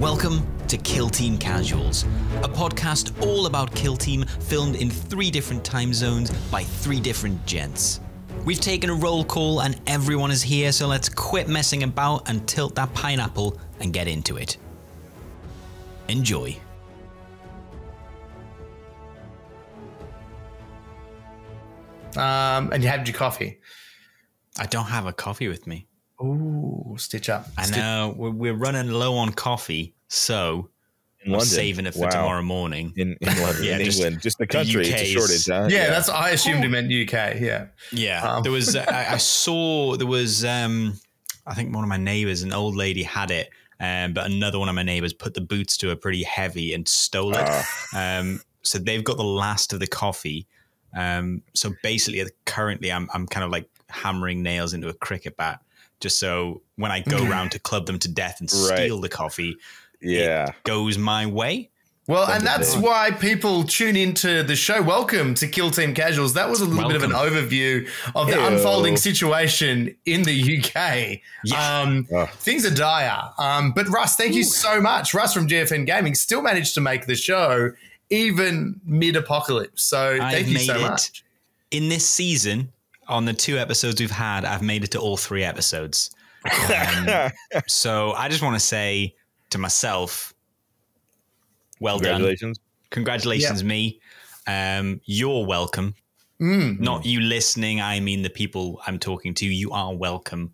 Welcome to Kill Team Casuals, a podcast all about Kill Team, filmed in 3 different time zones by 3 different gents. We've taken a roll call and everyone is here, so let's quit messing about and tilt that pineapple and get into it. Enjoy. And you had your coffee. I don't have a coffee with me. Ooh, stitch up. I know, we're running low on coffee, so I'm saving it for tomorrow morning. In London, in England, just the country, it's a shortage, huh? Yeah, that's. I assumed he meant UK. Yeah, yeah. There was. I saw there was. I think one of my neighbors, an old lady, had it, but another one of my neighbors put the boots to her pretty heavy and stole it. So they've got the last of the coffee. So basically, currently, I'm kind of like hammering nails into a cricket bat, just so when I go around to club them to death and steal the coffee, it goes my way. Well, and that's why people tune into the show. Welcome to Kill Team Casuals. That was a little bit of an overview of the unfolding situation in the UK. Yeah. Things are dire. But Russ, thank you so much. Russ from GFN Gaming still managed to make the show even mid-apocalypse. So thank you so much. In this season, on the 2 episodes we've had, I've made it to all 3 episodes. So I just want to say to myself, well done. Congratulations, me. You're welcome. Not you listening. I mean the people I'm talking to. You are welcome.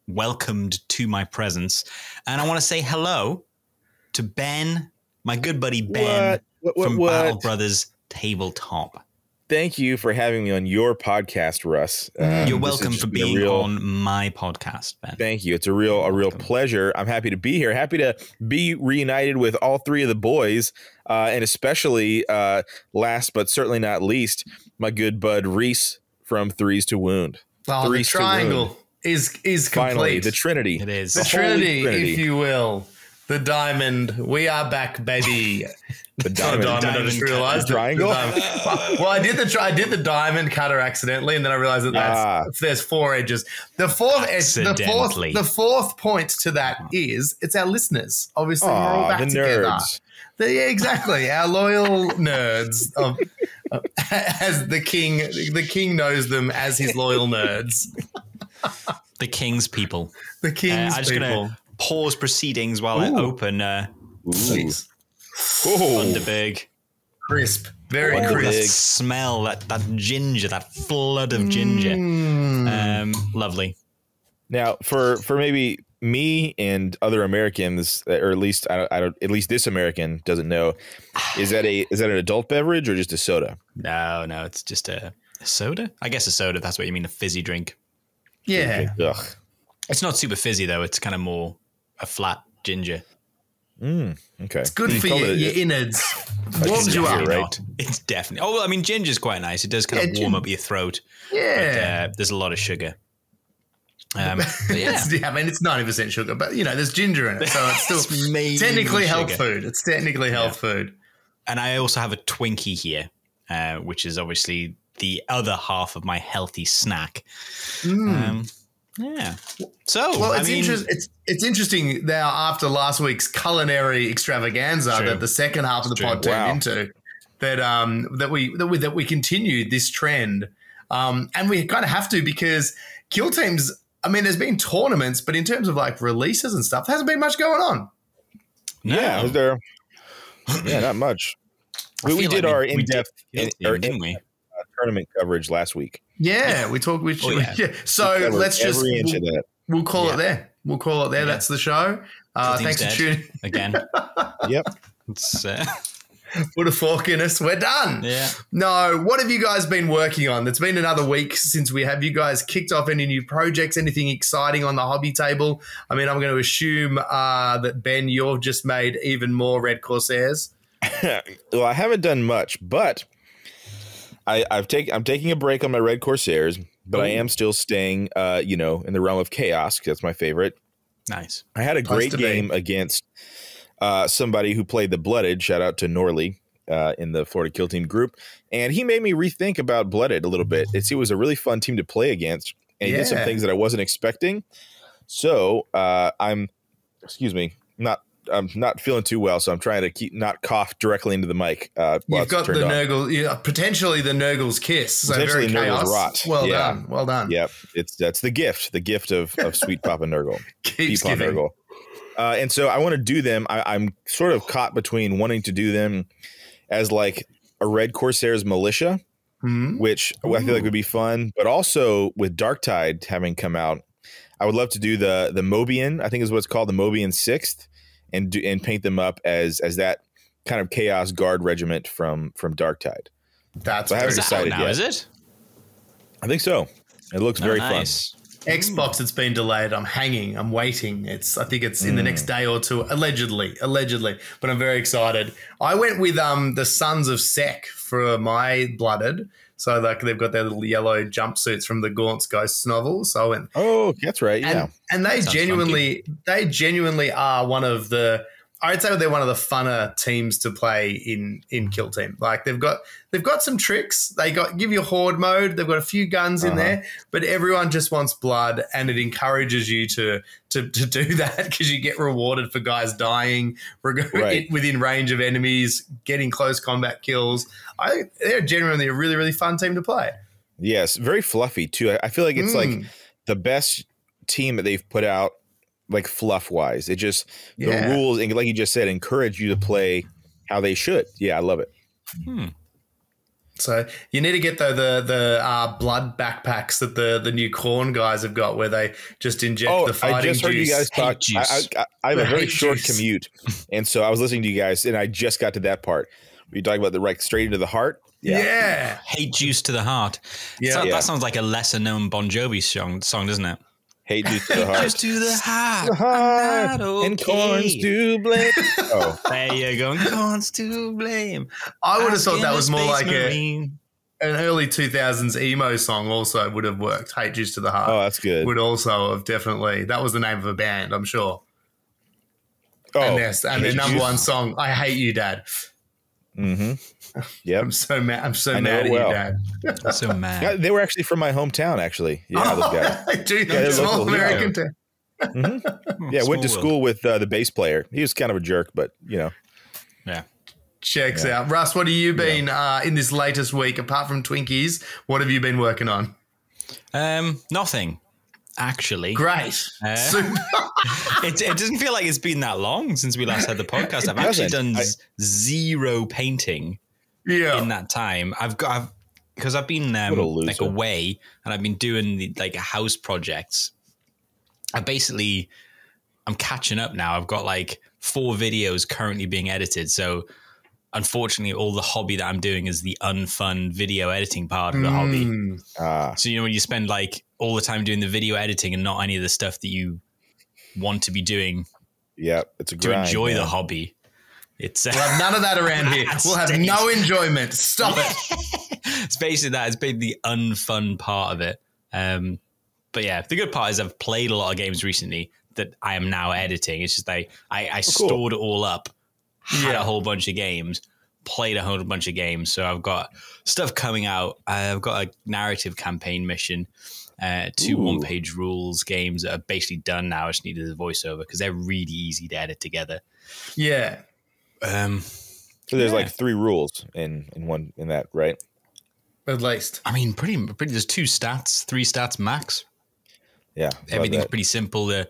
Welcomed to my presence. And I want to say hello to Ben, my good buddy Ben from Battle Brothers Tabletop. Thank you for having me on your podcast, Russ. You're welcome for being on my podcast, Ben. Thank you. It's a real pleasure. I'm happy to be here. Happy to be reunited with all 3 of the boys, and especially last but certainly not least, my good bud Rhys from Threes to Wound. Oh, the triangle is complete. Finally, the Trinity. It is. The Trinity, if you will. The diamond. We are back, baby. The diamond. I just realized the triangle. Well, I did the diamond cutter accidentally, and then I realized that there's 4 edges. The fourth point to that is it's our listeners. Obviously, we're all back together. Nerds. Yeah, exactly. Our loyal nerds, as the king knows them as his loyal nerds. The king's people. The king's people. Pause proceedings while I open Thunderbird. Crisp. Very crisp. That smell, that ginger, that flood of ginger. Lovely. Now, for maybe me and other Americans, or at least at least this American doesn't know, is that an adult beverage or just a soda? No, it's just a soda. I guess a soda. That's what you mean, a fizzy drink. Yeah. Ugh. It's not super fizzy though. It's kind of more a flat ginger. Okay. It's good for your innards. Warms you up, right? It's definitely. Oh, well, I mean, ginger's quite nice. It does kind of warm up your throat. Yeah. But, there's a lot of sugar. But yeah. I mean, it's 90% sugar, but there's ginger in it, so it's still technically health food. It's technically health food. And I also have a Twinkie here, which is obviously the other half of my healthy snack. Yeah. So, it's interesting now after last week's culinary extravaganza that the second half of the pod turned into that we continued this trend, and we kind of have to because Kill Teams. I mean, there's been tournaments, but in terms of like releases and stuff, there hasn't been much going on. No. Yeah, was there? Yeah, not much. We did our in-depth tournament coverage last week. Yeah, we talked. So let's just we'll call it there. We'll call it there. Yeah. That's the show. Thanks for tuning again. Yep. It's, put a fork in us. We're done. Yeah. No, what have you guys been working on? It's been another week since we have. You guys kicked off any new projects? Anything exciting on the hobby table? I mean, I'm going to assume that Ben, you've just made even more Red Corsairs. Well, I haven't done much, but I'm taking a break on my Red Corsairs, but I am still staying, in the realm of chaos. Cause that's my favorite. Nice. I had a great game against somebody who played the Blooded. Shout out to Norley in the Florida Kill Team group, and he made me rethink about Blooded a little bit. It was a really fun team to play against, and he did some things that I wasn't expecting. So I'm, not I'm not feeling too well, so I'm trying to keep not cough directly into the mic. You've got the Nurgle, potentially the Nurgle's kiss. So potentially very chaos. Nurgle's rot. Well done, well done. Yep, that's the gift of Sweet Papa Nurgle. Keeps giving. Nurgle. And so I want to do them. I'm sort of caught between wanting to do them as like a Red Corsairs militia, which I feel like would be fun, but also with Darktide having come out, I would love to do the Mobian, I think is what's called the Mobian 6th, and paint them up as that kind of Chaos Guard regiment from Darktide. That's so I haven't decided now, yet. Is it? I think so. It looks very fun. Xbox, it's been delayed. I'm hanging. I'm waiting. I think it's in the next day or two, allegedly. But I'm very excited. I went with the Sons of Sek for my blooded. So like they've got their little yellow jumpsuits from the Gaunt's Ghosts novel. So I went. Oh, that's right. Yeah, and they genuinely are one of the. I'd say they're one of the funner teams to play in Kill Team. Like they've got some tricks. They give you horde mode. They've got a few guns in there, but everyone just wants blood, and it encourages you to do that because you get rewarded for guys dying within range of enemies, getting close combat kills. They're genuinely a really, really fun team to play. Yes, very fluffy too. I feel like it's like the best team that they've put out. Like fluff wise, it just the rules, and like you just said, encourage you to play how they should. Yeah, I love it. So you need to get the blood backpacks that the new Corn guys have got, where they just inject the fighting juice. I just heard you guys talk. I have a very short commute, and so I was listening to you guys, and I just got to that part. Were you talking about the right straight into the heart? Yeah. Hate juice to the heart. Yeah, that sounds like a lesser known Bon Jovi song, doesn't it? Hate juice to the heart. Juice to the heart. Okay. And corns to blame. Oh, there you go. Corns to blame. I would have thought that was more like an early 2000s emo song. Also would have worked. Hate juice to the heart. Oh, that's good. Would also have definitely. That was the name of a band, I'm sure. Oh, and their number one song, "I Hate You, Dad." Mm-hmm. Yep. I'm so mad. I'm so mad at you, Dad. I'm so mad. Yeah, they were actually from my hometown, actually. Yeah, those guys. Dude, small local, American town. Mm-hmm. Yeah, went to school with the bass player. He was kind of a jerk, but Yeah. Checks out. Russ, what have you been in this latest week? Apart from Twinkies, what have you been working on? Nothing. Actually, great. It doesn't feel like it's been that long since we last had the podcast. I've actually done zero painting in that time. Because I've been like away, and I've been doing the house projects. I'm catching up now. I've got like 4 videos currently being edited. So unfortunately, all the hobby that I'm doing is the unfun video editing part of the hobby. So, when you spend like all the time doing the video editing and not any of the stuff that you want to be doing. Yeah, it's a grind, to enjoy the hobby. We'll have none of that around here. We'll have no enjoyment. Stop it. It's basically that. It's been the unfun part of it. But yeah, the good part is I've played a lot of games recently that I am now editing. It's just I stored it all up, had a whole bunch of games, played a whole bunch of games. So I've got stuff coming out. I've got a narrative campaign mission, 2 one-page rules games that are basically done now. I just needed the voiceover because they're really easy to edit together. Yeah. So there's like 3 rules in that, right? At least. I mean, pretty. There's 2 stats, 3 stats max. Yeah, everything's pretty simple. The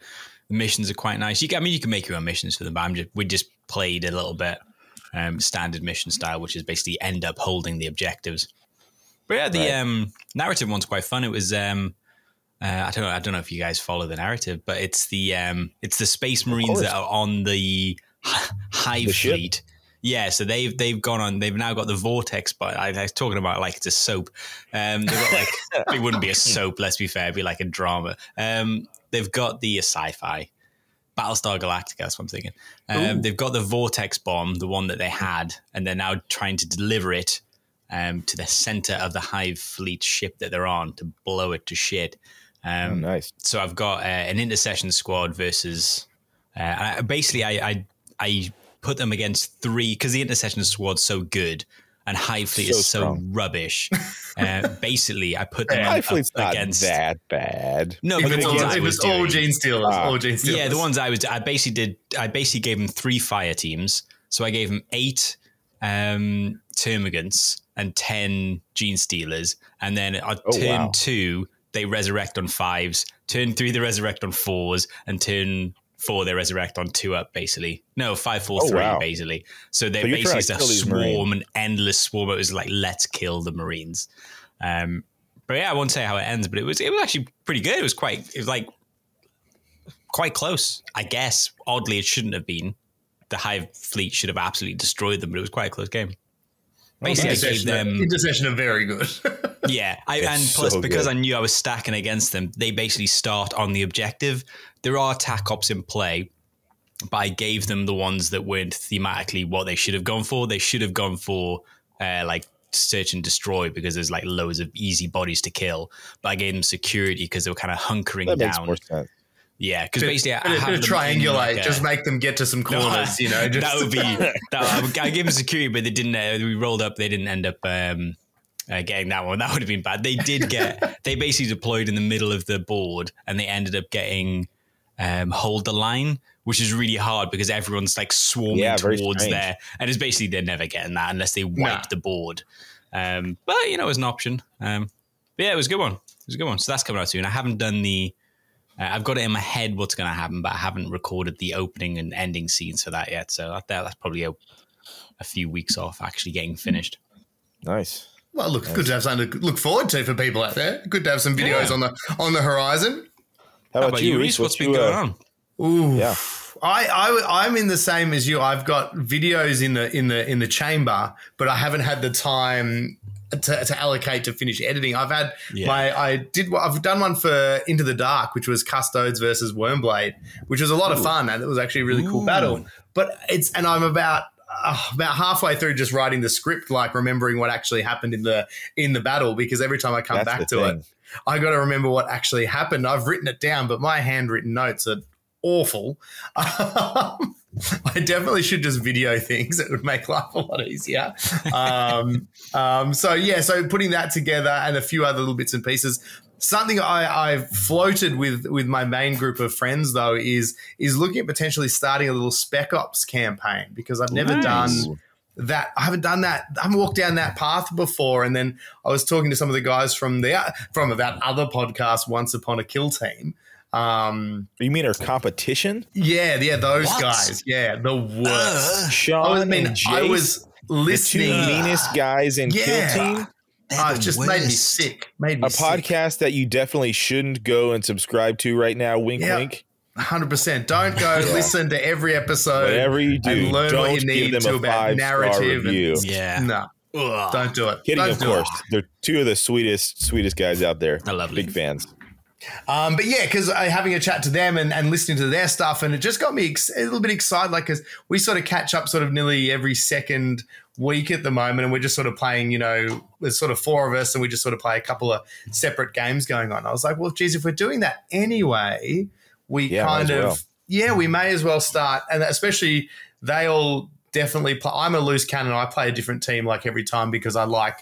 missions are quite nice. You can make your own missions for them. But we just played a little bit standard mission style, which is basically end up holding the objectives. But yeah, the narrative one's quite fun. It was I don't know if you guys follow the narrative, but it's the Space Marines that are on the Hive fleet. Yeah, so they've now got the Vortex, but I was talking about like it's a soap. They've got like it wouldn't be a soap, let's be fair, it'd be like a drama. They've got the sci-fi Battlestar Galactica, that's what I'm thinking. They've got the Vortex bomb, the one that they had, and they're now trying to deliver it to the center of the Hive fleet ship that they're on to blow it to shit. Nice. So I've got an intercession squad versus I put them against 3 because the intercession squad's so good. and Hive Fleet is so rubbish. Basically, I put them Hive Fleet's not against that bad. No, but it was all Gene Stealers. All Gene Stealers. Yeah, the ones I basically gave them 3 fire teams. So I gave them 8 Termagants and 10 Gene Stealers, and then on turn 2 they resurrect on 5s. Turn 3 they resurrect on 4s, and turn 4 they resurrect on 2 up. Basically, no 5, 4, 3. Basically, so they're basically just a swarm, an endless swarm. It was like, let's kill the Marines. But yeah, I won't say how it ends, but it was actually pretty good. It was like quite close, I guess. Oddly, it shouldn't have been. The Hive Fleet should have absolutely destroyed them, but it was quite a close game. Basically, I gave them intercession are very good. Yeah, and plus because I knew I was stacking against them, they basically start on the objective. There are attack ops in play, but I gave them the ones that weren't thematically what they should have gone for. They should have gone for like search and destroy, because there's like loads of easy bodies to kill. But I gave them security because they were kind of hunkering down. Makes more sense. Yeah, because basically I have them triangulate, just make them get to some corners. You know, that would be. I gave them security, but they didn't. We rolled up. They didn't end up getting that one. That would have been bad. They did get. They basically deployed in the middle of the board, and they ended up getting hold the line, which is really hard because everyone's like swarming towards there, and it's basically they're never getting that unless they wipe the board. But you know, it was an option. But yeah, it was a good one. It was a good one. So that's coming out soon. I haven't done the. I've got it in my head what's going to happen, but I haven't recorded the opening and ending scenes for that yet. So that's probably a few weeks off actually getting finished. Nice. Well, look, good to have something to look forward to for people out there. Good to have some videos on the horizon. How about you, Rhys? What's been going on? Ooh, yeah. I'm in the same as you. I've got videos in the chamber, but I haven't had the time to allocate to finish editing. I've had I've done one for Into the Dark, which was Custodes versus Wormblade, which was a lot of fun, and it was actually a really cool battle. But I'm about halfway through just writing the script, like remembering what actually happened in the battle, because every time I come back to it, I got to remember what actually happened. I've written it down, but my handwritten notes are awful. I definitely should just video things. It would make life a lot easier. So putting that together and a few other little bits and pieces. Something I've floated with my main group of friends, though, is looking at potentially starting a little Spec Ops campaign, because I've never done that. I haven't done that. I haven't walked down that path before. And then I was talking to some of the guys from that other podcast, Once Upon a Kill Team. You mean our competition? Yeah, those guys. Yeah, the worst. Sean and Jace, I was listening. The two meanest guys in Kill Team. It just made me sick. Podcast that you definitely shouldn't go and subscribe to right now. Wink, wink. 100%. Don't go listen to every episode. Whatever you do, and learn don't what you need to about narrative. No. Don't do it. Kidding, of course. They're two of the sweetest guys out there. I love big fans. But yeah, because having a chat to them and listening to their stuff, and it just got me a little bit excited, like, because we sort of catch up sort of nearly every second week at the moment, and we're just sort of playing, you know, there's sort of 4 of us, and we just sort of play a couple of separate games going on. I was like, well, geez, if we're doing that anyway, we we may as well start, and especially they all definitely play. I'm a loose cannon. I play a different team like every time, because I like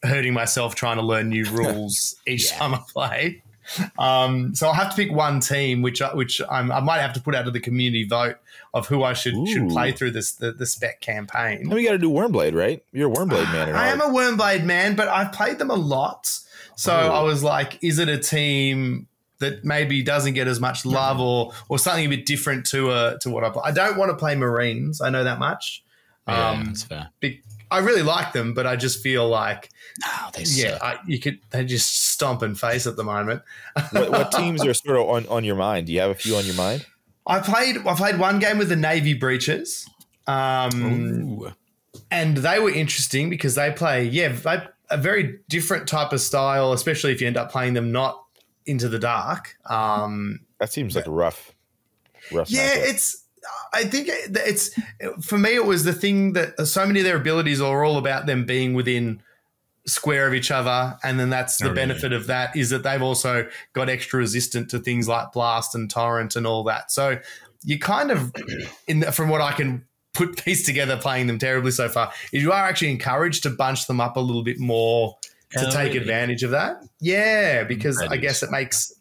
hurting myself trying to learn new rules each time I play. So I'll have to pick one team, which I might have to put out to the community vote of who I should play through the spec campaign. And we got to do Wormblade, right? You're a Wormblade man. I am a Wormblade man, but I've played them a lot. So I was like, is it a team that maybe doesn't get as much love or something a bit different to what I play? I don't want to play Marines. I know that much. That's fair. I really like them, but I just feel like they suck. They just stomp and face at the moment. what teams are sort of on your mind? Do you have a few on your mind? I played one game with the Navy Breaches, and they were interesting because they play a very different type of style, especially if you end up playing them not Into the Dark. That seems like a rough. Yeah, I think it's for me. It was the thing that so many of their abilities are all about them being within square of each other, and then that's the benefit of that is that they've also got extra resistant to things like blast and torrent and all that. So you kind of, from what I can put piece together playing them terribly so far is you are actually encouraged to bunch them up a little bit more to take advantage of that. Yeah, because I guess it makes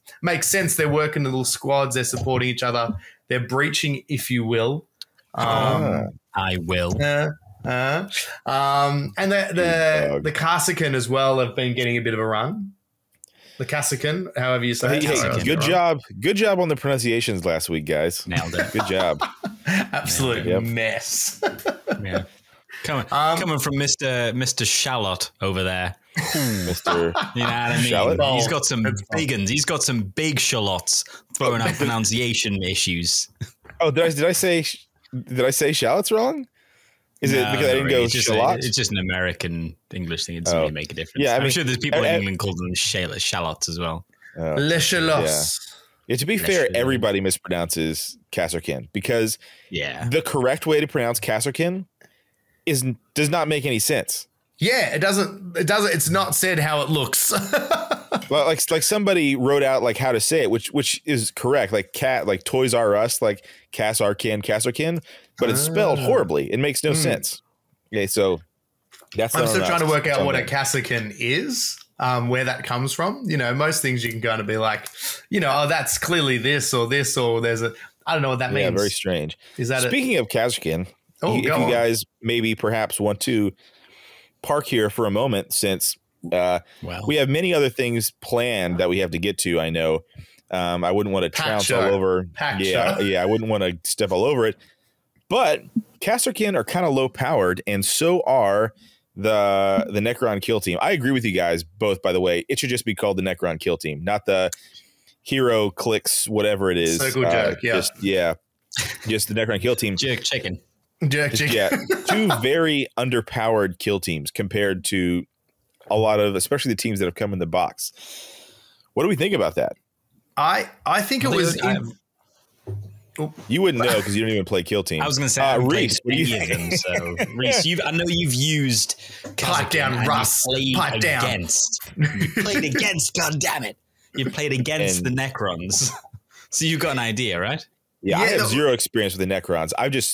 sense. They're working in little squads. They're supporting each other. They're breaching, if you will. I will. And the Kassakan as well have been getting a bit of a run. The Kassakan, however you say it. Hey, good job. Good job on the pronunciations last week, guys. Nailed it. Good job. Absolute mess. Yeah. Coming from Mr. Shallot over there. Mr. You know what I mean? Shallot? He's got some big ones. He's got some big shallots throwing out pronunciation issues. Oh, did I say shallots wrong? Is it because I didn't go shallots? It's just an American English thing. It doesn't really make a difference. Yeah, I'm sure there's people in England call them shallots as well. Les shallots. Yeah, to be fair, everybody mispronounces Kassakan because the correct way to pronounce Kassakan does not make any sense. Yeah, it doesn't. It's not said how it looks. Well, like somebody wrote out like how to say it, which is correct. Like Toys R Us, like Kassakan, but it's spelled horribly. It makes no sense. Okay, so that's. I'm still trying to work out what a Kassakan is. Where that comes from. You know, most things you can kind of be like, you know, oh, that's clearly this, or there's a, I don't know what that means. Yeah, very strange. Is that speaking of Kassakan? If you guys maybe perhaps want to park here for a moment, since we have many other things planned that we have to get to. I know I wouldn't want to trounce all over. I wouldn't want to step all over it. But Kassakan are kind of low powered, and so are the Necron Kill Team. I agree with you guys both, by the way. It should just be called the Necron Kill Team, not the Hero Clicks, whatever it is. Circle jerk, just the Necron Kill Team. Jerk chicken. Jerk chicken. Yeah, two very underpowered kill teams compared to a lot of, especially the teams that have come in the box. What do we think about that? I think it was. You wouldn't know because you don't even play kill team. I was going to say, Rhys, what do you think? So, Rhys, I know you've used pipe down, Russ. Pipe down. You played against. God damn it! You played against the Necrons, so you've got an idea, right? Yeah, I have zero experience with the Necrons.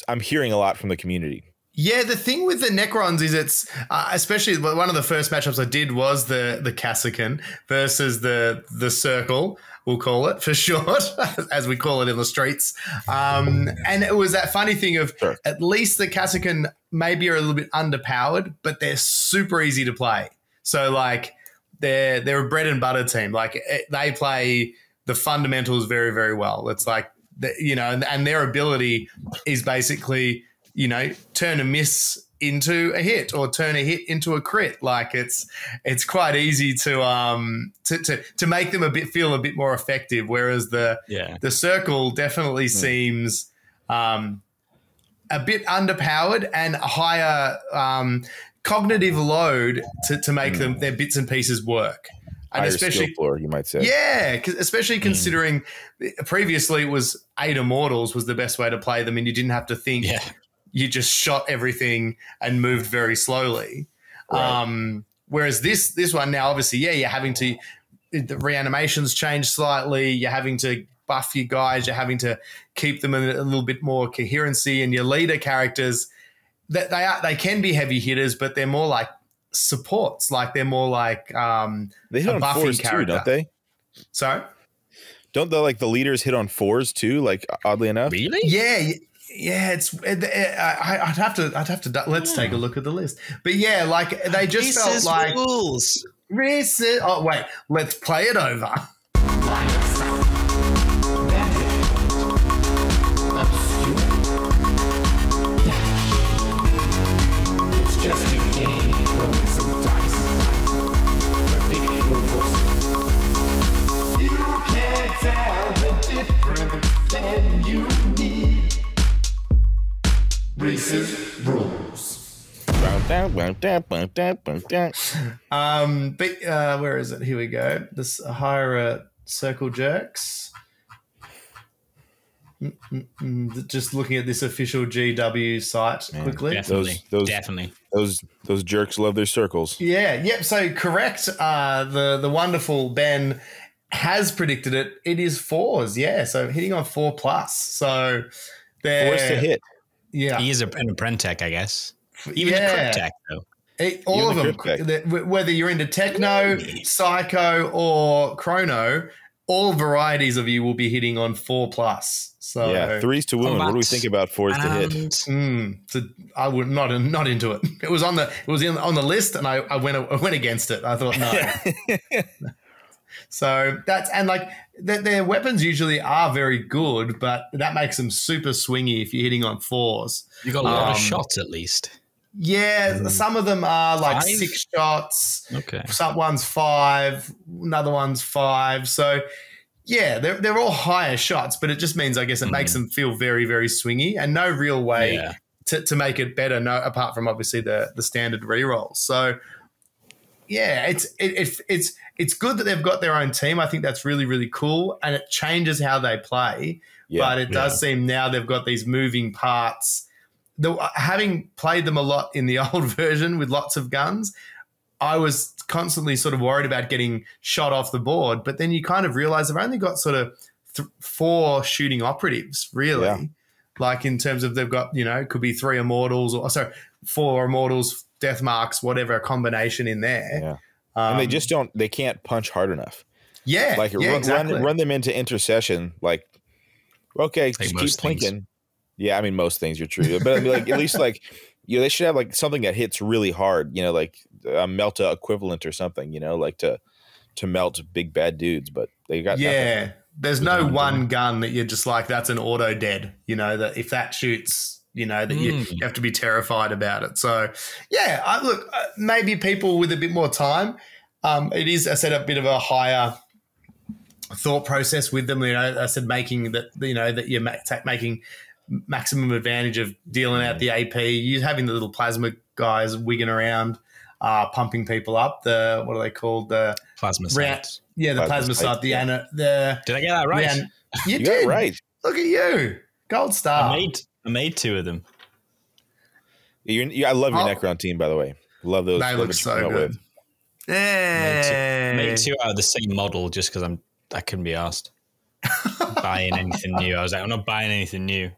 I'm hearing a lot from the community. Yeah, the thing with the Necrons is it's especially one of the first matchups I did was the Kassakan versus the Circle. We'll call it for short, as we call it in the streets. And it was that funny thing of at least the Kassakan maybe are a little bit underpowered, but they're super easy to play. So like they're a bread and butter team. Like they play the fundamentals very, very well. It's like, you know, and their ability is basically, you know, turn a miss into a hit or turn a hit into a crit. Like it's quite easy to make them feel a bit more effective. Whereas the Circle definitely seems a bit underpowered and a higher cognitive load to make their bits and pieces work. And higher especially skill floor, you might say. Yeah, especially considering previously it was 8 Immortals was the best way to play them, and you didn't have to think. Yeah. You just shot everything and moved very slowly. Right. Whereas this one now, obviously, you're having to – the reanimations change slightly. You're having to buff your guys. You're having to keep them in a little bit more coherency. And your leader characters, they can be heavy hitters, but they're more like supports. Like they're more like they hit on buffing 4s character. too, don't they? Sorry? Don't the leaders hit on 4s too, like oddly enough? Really? Yeah. Yeah, I'd have to. Let's take a look at the list. But yeah, like they just felt like rules. Oh wait, let's play it over. It's just a game, rolling some dice. You can't tell the difference, then you need Rhys's rules. But where is it? Here we go. This higher circle jerks. Just looking at this official GW site quickly. Definitely. Those jerks love their circles. Yeah. Yep. So correct. The wonderful Ben has predicted it. It is 4s. Yeah. So hitting on 4+. So they're 4s to hit. Yeah. He is an Apprentech, I guess. Even the Cryptech, though. All of them, whether you're into techno, psycho, or chrono, all varieties of you will be hitting on 4+. So yeah, 3s to wound. What do we think about 4s to hit? So I would not into it. It was on the list, and I went against it. I thought no. So that's, and like their weapons usually are very good, but that makes them super swingy if you're hitting on 4s. You got a lot of shots at least. Yeah, some of them are like 5? 6 shots. Okay. Some one's 5, another one's 5. So yeah, they're all higher shots, but it just means, I guess, it makes them feel very, very swingy, and no real way to make it better. No, apart from obviously the standard rerolls. So yeah, it's good that they've got their own team. I think that's really, really cool, and it changes how they play. Yeah, but it does seem now they've got these moving parts. Having played them a lot in the old version with lots of guns, I was constantly sort of worried about getting shot off the board. But then you kind of realize they've only got sort of 4 shooting operatives, really. Yeah. Like in terms of they've got, it could be 3 immortals, 4 immortals, death marks, whatever combination in there. Yeah. And they can't punch hard enough. Yeah. Like run them into intercession. Like, okay, just keep plinking. Yeah, I mean, most things are true, but I mean, like at least like they should have like something that hits really hard, like a Melta equivalent or something, like to melt big bad dudes. But they got nothing. There's no one gun that you're just like that's an auto dead, that if that shoots, that you have to be terrified about it. So yeah, look, maybe people with a bit more time, it is I said a bit of a higher thought process with them. I said making that that you're making maximum advantage of dealing out the AP, you having the little plasma guys wigging around, pumping people up. What are they called? The plasma sites. Yeah, the plasma site. Did I get that right? You did. Got it right. Look at you, gold star. I made 2 of them. I love your Necron team, by the way. Love those. They look so good. Made 2 out of the same model just because I couldn't be asked buying anything new. I was like, I'm not buying anything new.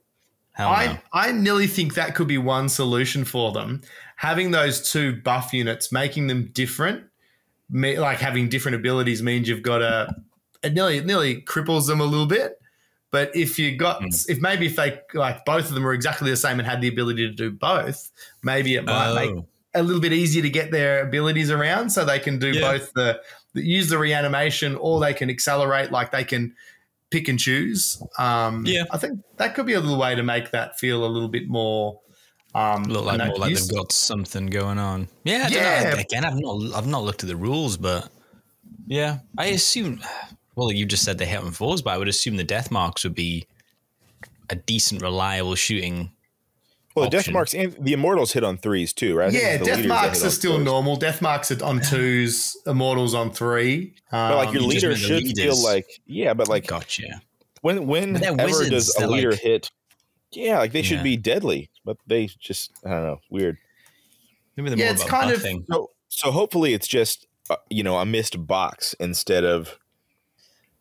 I nearly think that could be one solution for them. Having those 2 buff units, making them different, like having different abilities means you've got it nearly cripples them a little bit. But if you got, if they like both of them were exactly the same and had the ability to do both, maybe it might make a little bit easier to get their abilities around, so they can do both use the reanimation, or they can accelerate, like they can pick and choose. I think that could be a little way to make that feel a little bit more look like more like they've got something going on. Yeah, I don't know. Again, I've not looked at the rules, but yeah, I assume. Well, you just said they hit on 4s, but I would assume the death marks would be a decent, reliable shooting. Well, the death marks and the immortals hit on 3s too, right? Yeah, death marks are still normal. Death marks are on 2s, immortals on 3. But like your leader should feel like, but like, gotcha. Whenever does a leader hit? Yeah, like they should be deadly, but they just, I don't know, weird. Maybe they're more it's kind of thing. So hopefully it's just a missed box instead of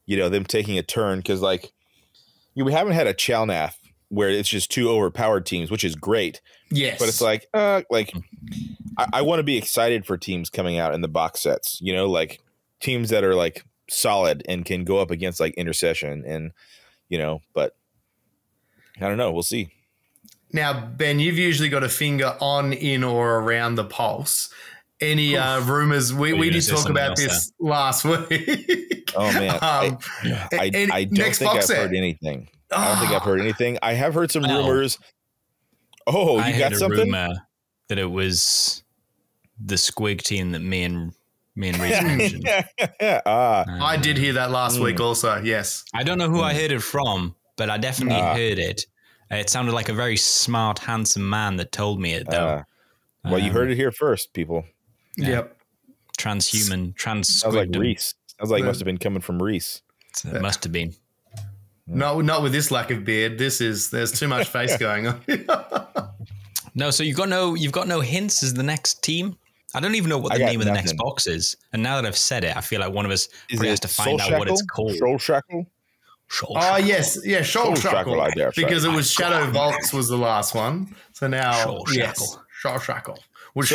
them taking a turn, because like we haven't had a Chalnath where it's just 2 overpowered teams, which is great. Yes, but it's like I want to be excited for teams coming out in the box sets. Like teams that are like solid and can go up against like Intercession and but I don't know. We'll see. Now, Ben, you've usually got a finger on, in, or around the pulse. Any rumors? We did talk about this last week. Oh man, I don't think I've heard anything. I don't think I've heard anything. I have heard some rumors. Oh, you got something? Rumor that it was the Squig team that me and Rhys mentioned. I did hear that last week also. Yes, I don't know who I heard it from, but I definitely heard it. It sounded like a very smart, handsome man that told me it, though. Well, you heard it here first, people. Yep. Transhuman, Sounds like Rhys. Sounds like it must have been coming from Rhys. It must have been. Not with this lack of beard. There's too much face going on. No, so you've got no hints as the next team. I don't even know what the name of the next box is. And now that I've said it, I feel like one of us has to find out what it's called. Soul Shackle? Yes. Yeah, Shoal Shackle. Because it was Shadow Vaults was the last one. So now, Shoal Shackle. What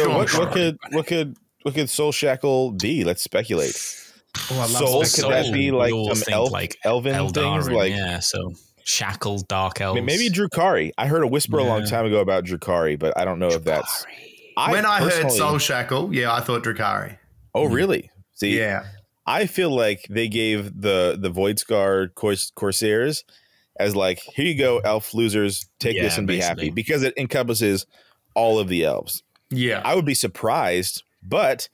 could Soul Shackle be? Let's speculate. Oh, Soul, could that be like some elven things? So Shackle, Dark Elves. Maybe Drukhari. I heard a whisper a long time ago about Drukhari, but I don't know if that's... When I heard Soul Shackle, I thought Drukhari. Oh, really? See, I feel like they gave the Voidscar Corsairs as like, here you go, elf losers, take this and be happy, because it encompasses all of the elves. Yeah. I would be surprised, but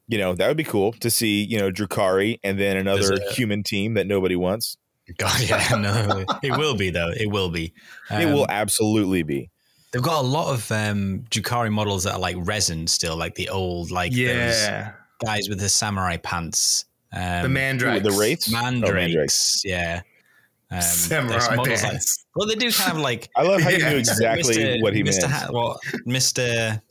that would be cool to see, Drukhari and then another human team that nobody wants. God, yeah, no, it will be though. It will be. It will absolutely be. They've got a lot of Drukhari models that are like resin still, like the old, those guys with the samurai pants. The mandrakes. The wraiths? Mandrakes, yeah. Samurai pants. Well, they do kind of like... I love how you knew exactly what he meant. Mr.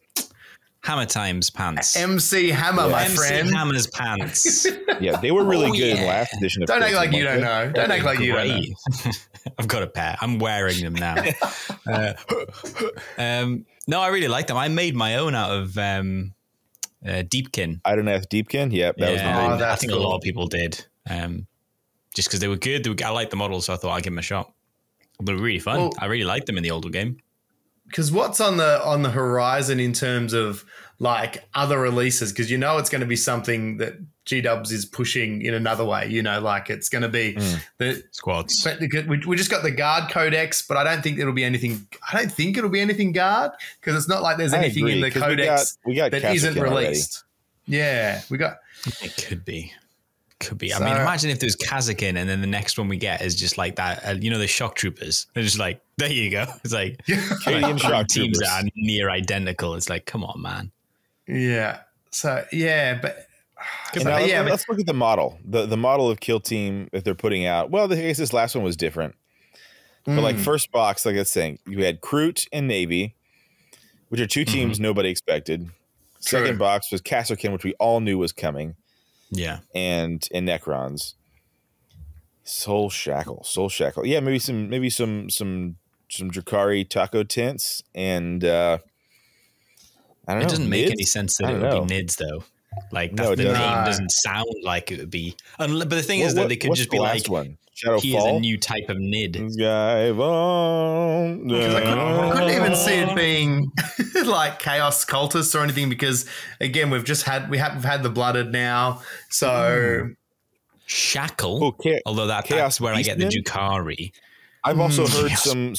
Hammer Time's pants. MC Hammer, my friend. MC Hammer's pants. Yeah, they were really good in last edition. Don't act like you don't know. Don't act like you don't know. I've got a pair. I'm wearing them now. No, I really like them. I made my own out of Deepkin. Idoneth Deepkin? Yep, that was the name. I think a lot of people did. Just because they were good. I liked the models, so I thought I'd give them a shot. They were really fun. Well, I really liked them in the older game. Because what's on the horizon in terms of like other releases? Because it's going to be something that G-Dubs is pushing in another way. Like it's going to be the squads. But we just got the Guard Codex, but I don't think it'll be anything. I don't think it'll be anything Guard, because it's not like there's anything in the Codex that isn't released. Already. Yeah, we got. It could be. I mean, imagine if there's Kazakin and then the next one we get is just like that. The shock troopers. They're just like, there you go. It's like Canadian shock teams troopers that are near identical. It's like, come on, man. Yeah. So but let's look at the model. The model of Kill Team that they're putting out. Well, I guess this last one was different. But like first box, like I was saying, you had Kroot and Navy, which are two teams nobody expected. Second box was Kasserkin, which we all knew was coming. Yeah, and Necrons. Soul Shackle. Yeah, maybe some Drukhari taco tents, and I don't know. It doesn't make Nids? any sense that it would be Nids though. Like the name doesn't sound like it would be. But the thing is that they could just be like, here's a new type of Nid. I couldn't even see it being like Chaos Cultists or anything, because again we've had the Blooded now, so Shackle. Although that's where I get the Drukhari. I've also heard some.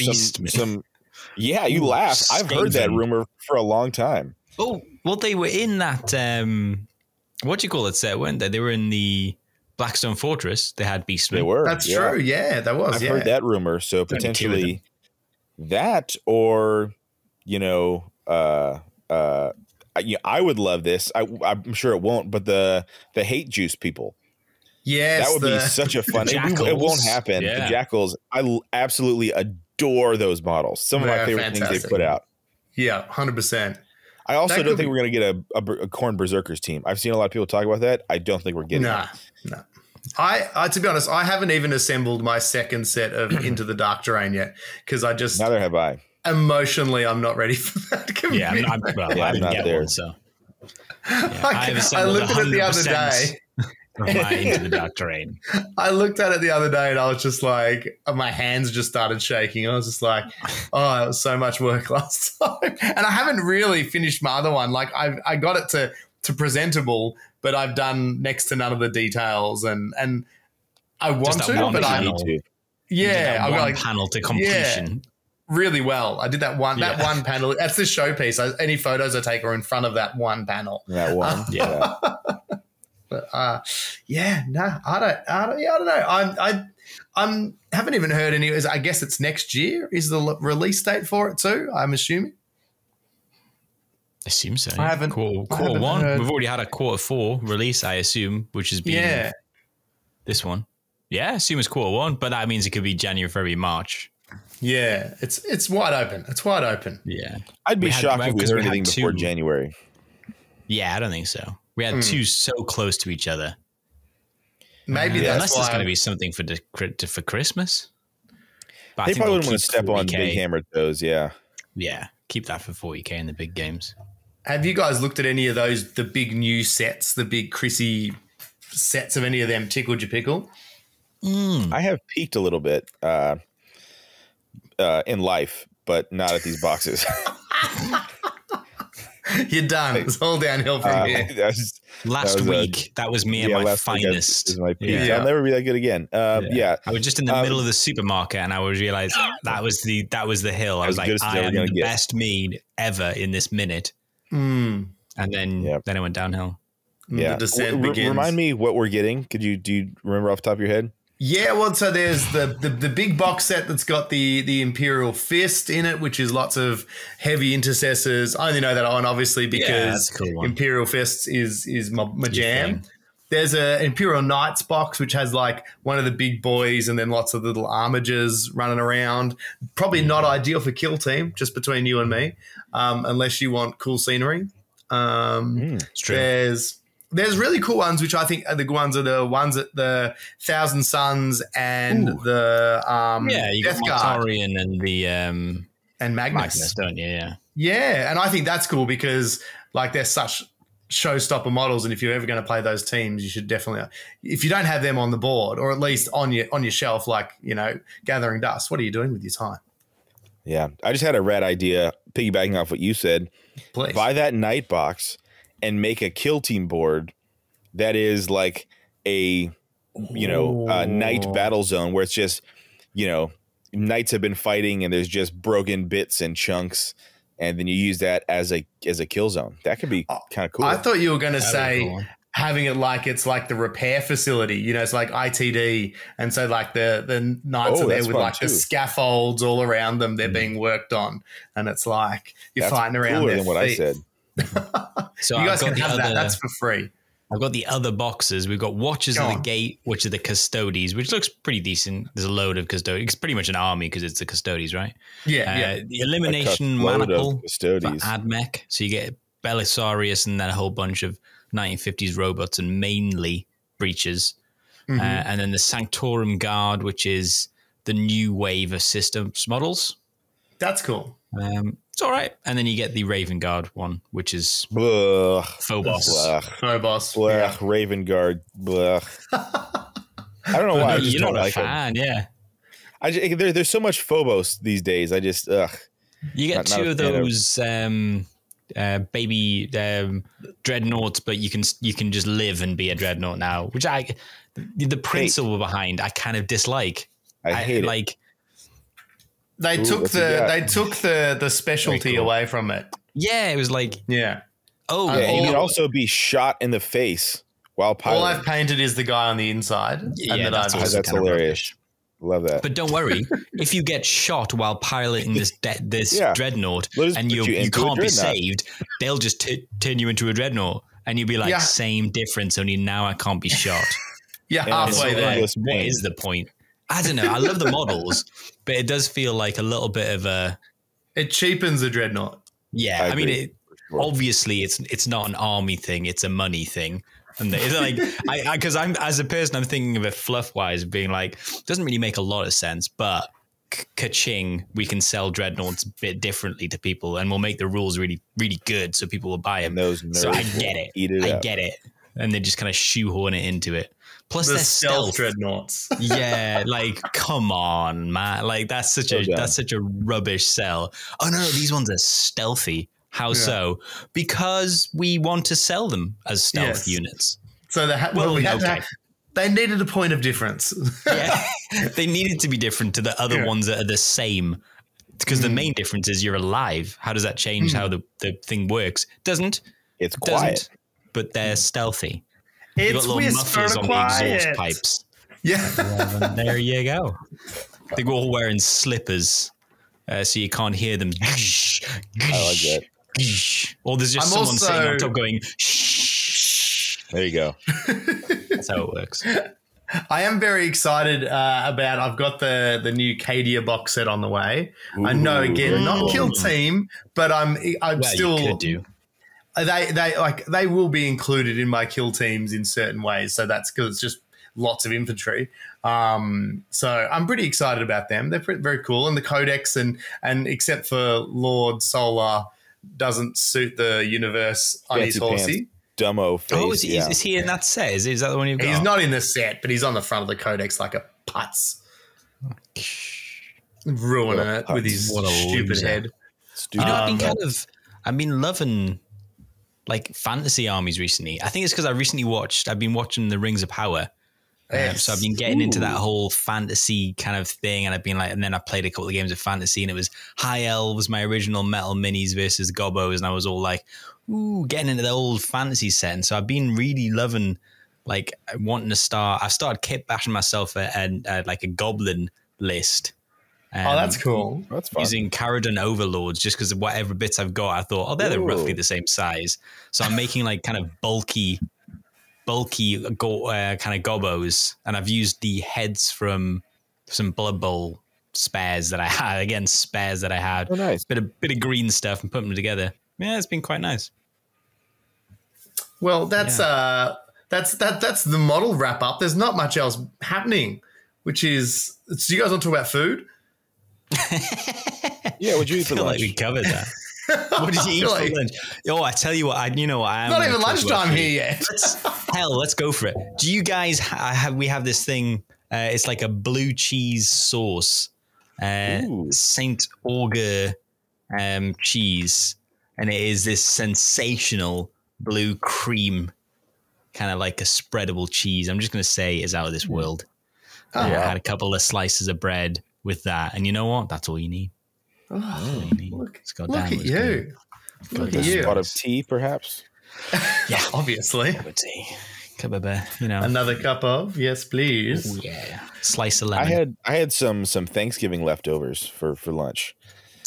Yeah, you laugh. I've heard that rumor for a long time. Oh, well, they were in that what do you call it set, weren't they? They were in the Blackstone Fortress. They had Beastmen. They were. That's true. Yeah, that was. I've heard that rumor. So potentially that, or I would love this. I'm sure it won't, but the hate juice people. Yes, that would be such a fun. It won't happen. Yeah. The Jackals. I absolutely adore those models. Some of my favorite things they put out. Yeah, 100%. I also don't think we're going to get a Khorne Berserkers team. I've seen a lot of people talk about that. I don't think we're getting it. No. I to be honest, I haven't even assembled my second set of Into the Dark Terrain yet, because I just neither have I. Emotionally, I'm not ready for that. Yeah, I'm not there. One, so I looked at it the other day. Into the Dark Terrain. I looked at it the other day and I was just like, my hands just started shaking. I was just like, oh, it was so much work last time. And I haven't really finished my other one. Like I got it to presentable, but I've done next to none of the details, and I want to, but I need to. Yeah, I've got like panel to completion. Yeah, really well. I did that one panel. That's the showpiece. Any photos I take are in front of that one panel. That one. Yeah. But I don't know. I haven't even heard any. I guess it's next year is the release date for it too, I'm assuming. I assume so. I haven't. Quarter one. Heard. We've already had a quarter 4 release, I assume, which has been this one. Yeah, I assume it's quarter 1, but that means it could be January, February, March. Yeah, it's wide open. It's wide open. Yeah. I'd be shocked if we heard anything before January. Yeah, I don't think so. We had 2 so close to each other. Maybe that's unless why. it's going to be something for Christmas. But They probably wouldn't want to step on Big Hammer toes. Yeah. Yeah. Keep that for 40K in the big games. Have you guys looked at any of those, the big new sets, the big Chrissy sets of any of them tickled your pickle? I have peeked a little bit in life, but not at these boxes. You're done. It's all downhill from here. Last week, that was me at my finest. Is my peak. I'll never be that good again. I was just in the middle of the supermarket, and I would realize that was the hill. I was like, I am the best mead ever in this minute. And then it went downhill. The descent begins. Remind me what we're getting. Do you remember off the top of your head? Yeah, well, so there's the big box set that's got the Imperial Fist in it, which is lots of heavy intercessors. I only know that one, obviously, because Imperial Fists is my jam. There's an Imperial Knights box, which has like one of the big boys and then lots of little armigers running around. Probably not ideal for Kill Team, just between you and me, unless you want cool scenery. It's true. There's really cool ones, which I think are the ones at the Thousand Suns and the you Death got Guard Mortarion and the and Magnus, don't you? Yeah, and I think that's cool because like they're such showstopper models, and if you're ever going to play those teams, you should definitely, if you don't have them on the board or at least on your shelf, like gathering dust. What are you doing with your time? Yeah, I just had a rad idea, piggybacking off what you said. Please buy that night box and make a Kill Team board that is like a night battle zone where it's just knights have been fighting and there's just broken bits and chunks, and then you use that as a kill zone. That could be kind of cool. I thought you were going to say having it like it's like the repair facility, it's like ITD, and so like the knights are there with like the scaffolds all around them, they're being worked on, and it's like you're fighting around their than what I said. So you guys can have that. That's for free. I've got the other boxes. We've got Watchers of the Gate, which are the Custodes, which looks pretty decent. There's a load of Custodes. It's pretty much an army because it's the Custodes, right? Yeah. The Elimination Maniple for Admech. So you get Belisarius and then a whole bunch of 1950s robots and mainly breaches. And then the Sanctorum Guard, which is the new wave of systems models. That's cool. It's all right. And then you get the Raven Guard one, which is Phobos. Phobos. Yeah. Raven Guard. I don't know why. I just don't like them. Yeah. There's so much Phobos these days. I just You get two of those baby dreadnoughts, but you can just live and be a dreadnought now, which the principle behind I kind of dislike. I hate it. They took the specialty away from it. Yeah, it was like you can also be shot in the face while piloting. All I've painted is the guy on the inside. That's hilarious. Love that. But don't worry, if you get shot while piloting this dreadnought and you can't be saved, they'll just turn you into a dreadnought, and you'll be like, same difference, only now I can't be shot. Halfway there. What is the point? I don't know. I love the models, but it does feel like a little bit of a... It cheapens a dreadnought. Yeah, I mean, obviously it's not an army thing; it's a money thing. And it's like, because I'm as a person, I'm thinking of it fluff wise, being like, doesn't really make a lot of sense, but ka-ching, we can sell dreadnoughts a bit differently to people, and we'll make the rules really, really good, so people will buy them. So I get it. I get it, and they just kind of shoehorn it into it. Plus, they're stealth dreadnoughts. Yeah, like come on, man! Like that's such a rubbish sell. Oh no, these ones are stealthy. How so? Because we want to sell them as stealth units. So they needed a point of difference. Yeah, they needed to be different to the other ones that are the same. Because the main difference is you're alive. How does that change how the thing works? Doesn't. It's quiet. But they're stealthy. It's little mufflers on the exhaust pipes. Yeah. There you go. They're all wearing slippers, so you can't hear them. I like that. Or there's just someone sitting on top going, shh. There you go. That's how it works. I am very excited about, I've got the new Cadia box set on the way. Ooh. I know, again, not Kill Team, but I'm still... You could do. They will be included in my kill teams in certain ways. So that's because it's just lots of infantry. So I'm pretty excited about them. They're very cool. And the Codex and except for Lord Solar doesn't suit the universe on his horsey. Dumbo face. Oh, is he in that set? Is that the one you've got? He's not in the set, but he's on the front of the Codex like a putz. Ruining it with his stupid head. You know, I've been loving like fantasy armies recently. I think it's because I've been watching The Rings of Power. So I've been getting into that whole fantasy kind of thing, and I've been like, and then I played a couple of games of fantasy, and it was High Elves, my original Metal Minis versus Gobos, and I was all like, ooh, getting into the old fantasy set. And so I've been really loving, like, wanting to start. I've started kit bashing myself at like a goblin list. Oh, that's cool. That's fun. Using Caradon Overlords, just because of whatever bits I've got, I thought, they're roughly the same size. So I'm making like kind of bulky kind of gobos, and I've used the heads from some Blood Bowl spares that I had. Again, spares that I had. Oh, nice. Bit of green stuff and put them together. Yeah, it's been quite nice. Well, that's the model wrap up. There's not much else happening, which is. So you guys want to talk about food? Yeah, what'd you eat for lunch? Like we covered that. What did you eat for lunch? Oh, I tell you what, I am not even lunchtime here yet. Let's go for it. Do you guys we have this thing? It's like a blue cheese sauce, Saint Auger cheese, and it is this sensational blue cream, kind of like a spreadable cheese. I'm just going to say it's out of this world. I had a couple of slices of bread with that, and you know what? That's all you need. Oh, look at you. Look at you. A pot of tea, perhaps? Yeah, obviously. Cup of tea. Cup of, Another cup of, yes, please. Ooh, yeah. Slice of lemon. I had some Thanksgiving leftovers for lunch.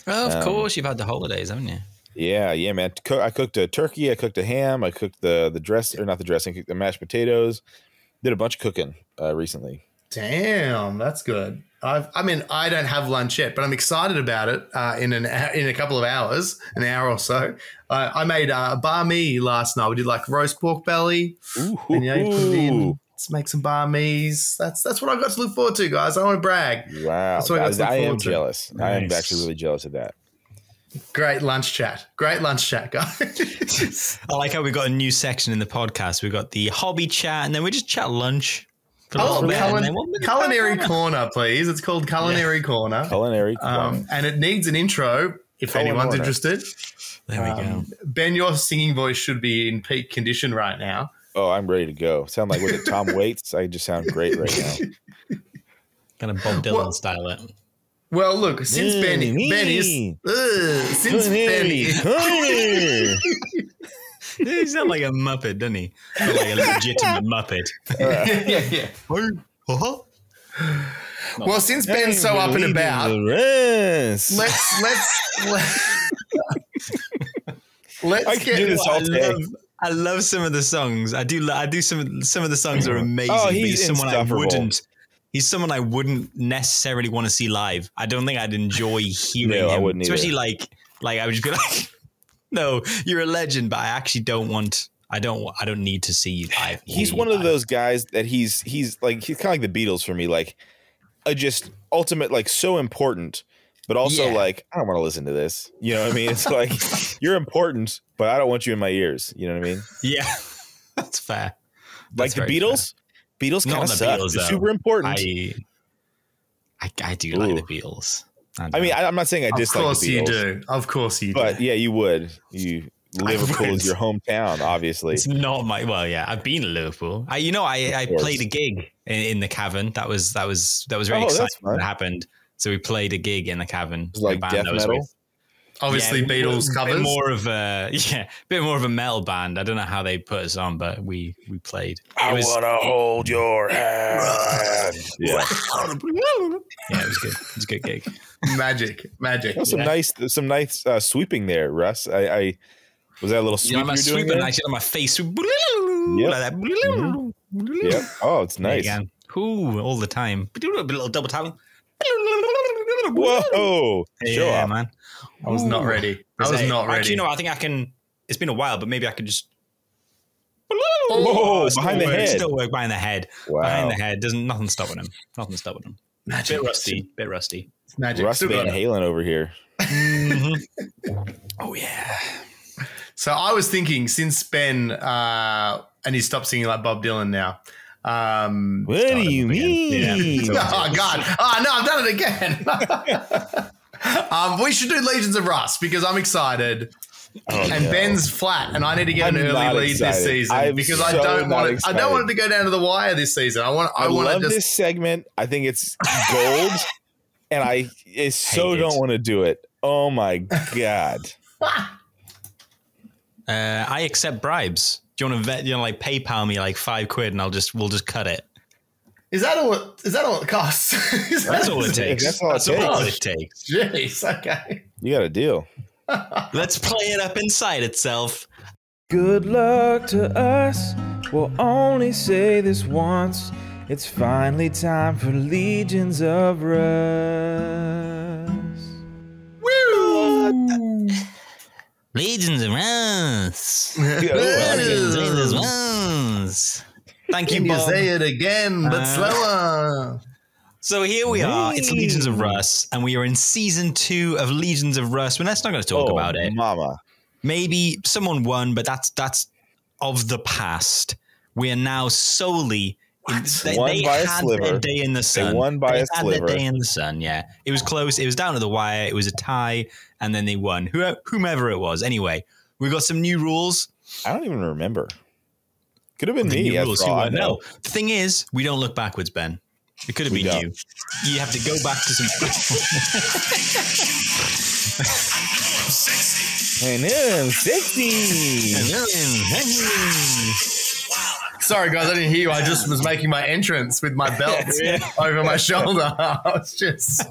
Oh, of course. You've had the holidays, haven't you? Yeah, man. I cooked a turkey. I cooked a ham. I cooked the not the dressing. I cooked the mashed potatoes. Did a bunch of cooking recently. Damn, that's good. I don't have lunch yet, but I'm excited about it. In a couple of hours, an hour or so, I made banh mi last night. We did like roast pork belly, and you put it in. Let's make some banh mi's. That's what I've got to look forward to, guys. I don't want to brag. Wow, I am jealous. Nice. I am actually really jealous of that. Great lunch chat, guys. I like how we got a new section in the podcast. We've got the hobby chat, and then we just chat lunch. Culinary Corner, please. It's called Culinary Corner. Culinary Corner. And it needs an intro if anyone's interested. There we go. Ben, your singing voice should be in peak condition right now. Oh, I'm ready to go. Sound like, was it Tom Waits? I just sound great right now. Kind of Bob Dylan style it. Well, look, since Ben is... He sounds like a Muppet, doesn't he? Like a legitimate Muppet. Yeah. Well, since Ben's so up and about, let's get do this all day. I love some of the songs. I do some of the songs are amazing. Oh, he's someone I wouldn't necessarily want to see live. I don't think I'd enjoy hearing him. I wouldn't either. Especially like I would just be like, no, you're a legend, but I actually don't need to see you live. He's one of those guys that he's kind of like the Beatles for me, like just ultimate, like so important, but also like I don't want to listen to this. You know what I mean? It's like you're important, but I don't want you in my ears. You know what I mean? Yeah, that's fair. Like the Beatles. Fair. Beatles kind of suck. They're super important. I do like the Beatles. I mean, I'm not saying I dislike the Beatles. Of course you do. Of course you do. But yeah, you would. Liverpool is your hometown, obviously. It's not my. Well, yeah, I've been to Liverpool. I played a gig in the Cavern. That was very exciting when it happened. So we played a gig in the Cavern. It was like death metal. Obviously, Beatles covers. Bit more of a metal band. I don't know how they put us on, but we played. I want to hold your hand. Yeah, it was good. It was a good gig. Magic. Some nice sweeping there, Russ. I was that a little sweep you're doing there? Actually on my face. Yep. Like that. Yep. Oh, it's nice. Ooh, all the time. A little double tapping. Whoa! Yeah, man. I was not ready. I was not ready. Actually, no. I think I can. It's been a while, but maybe I could just. Oh, behind the head. Still work behind the head. Wow. Behind the head. Nothing stopping him. Nothing stopping him. Magic. Bit rusty. It's magic. Rhys Ben Halen over here. Oh yeah. So I was thinking, since Ben and he stopped singing like Bob Dylan now. What do you mean? Yeah. Oh God! Oh no, I've done it again. We should do Legions of Russ because I'm excited. And Ben's flat, and I need to get an early lead this season because I don't want it. I don't want it to go down to the wire this season. I love this segment. I think it's gold, and I don't want to do it. Oh my God! I accept bribes. Do you want to like PayPal me like £5 and we'll just cut it? Is that all it costs? That's all it takes. That's all it takes. Jeez, okay. You got a deal. Let's play it up inside itself. Good luck to us. We'll only say this once. It's finally time for Legions of Russ. Woo! Legions of Russ. Legions of Russ. Thank you, Can Bob. you say it again, but slower? So here we are. It's Legions of Russ, and we are in season 2 of Legions of Russ. We're not going to talk about it. Mama. Maybe someone won, but that's of the past. We are now solely. They had their day in the sun. They won by a sliver. Their day in the sun. Yeah, it was close. It was down to the wire. It was a tie, and then they won. Whomever it was. Anyway, we got some new rules. I don't even remember. Could have been me. No, the thing is, we don't look backwards, Ben. It could have been you. You have to go back to some. And then 60. Sorry, guys, I didn't hear you. I just was making my entrance with my belt over my shoulder. I was just.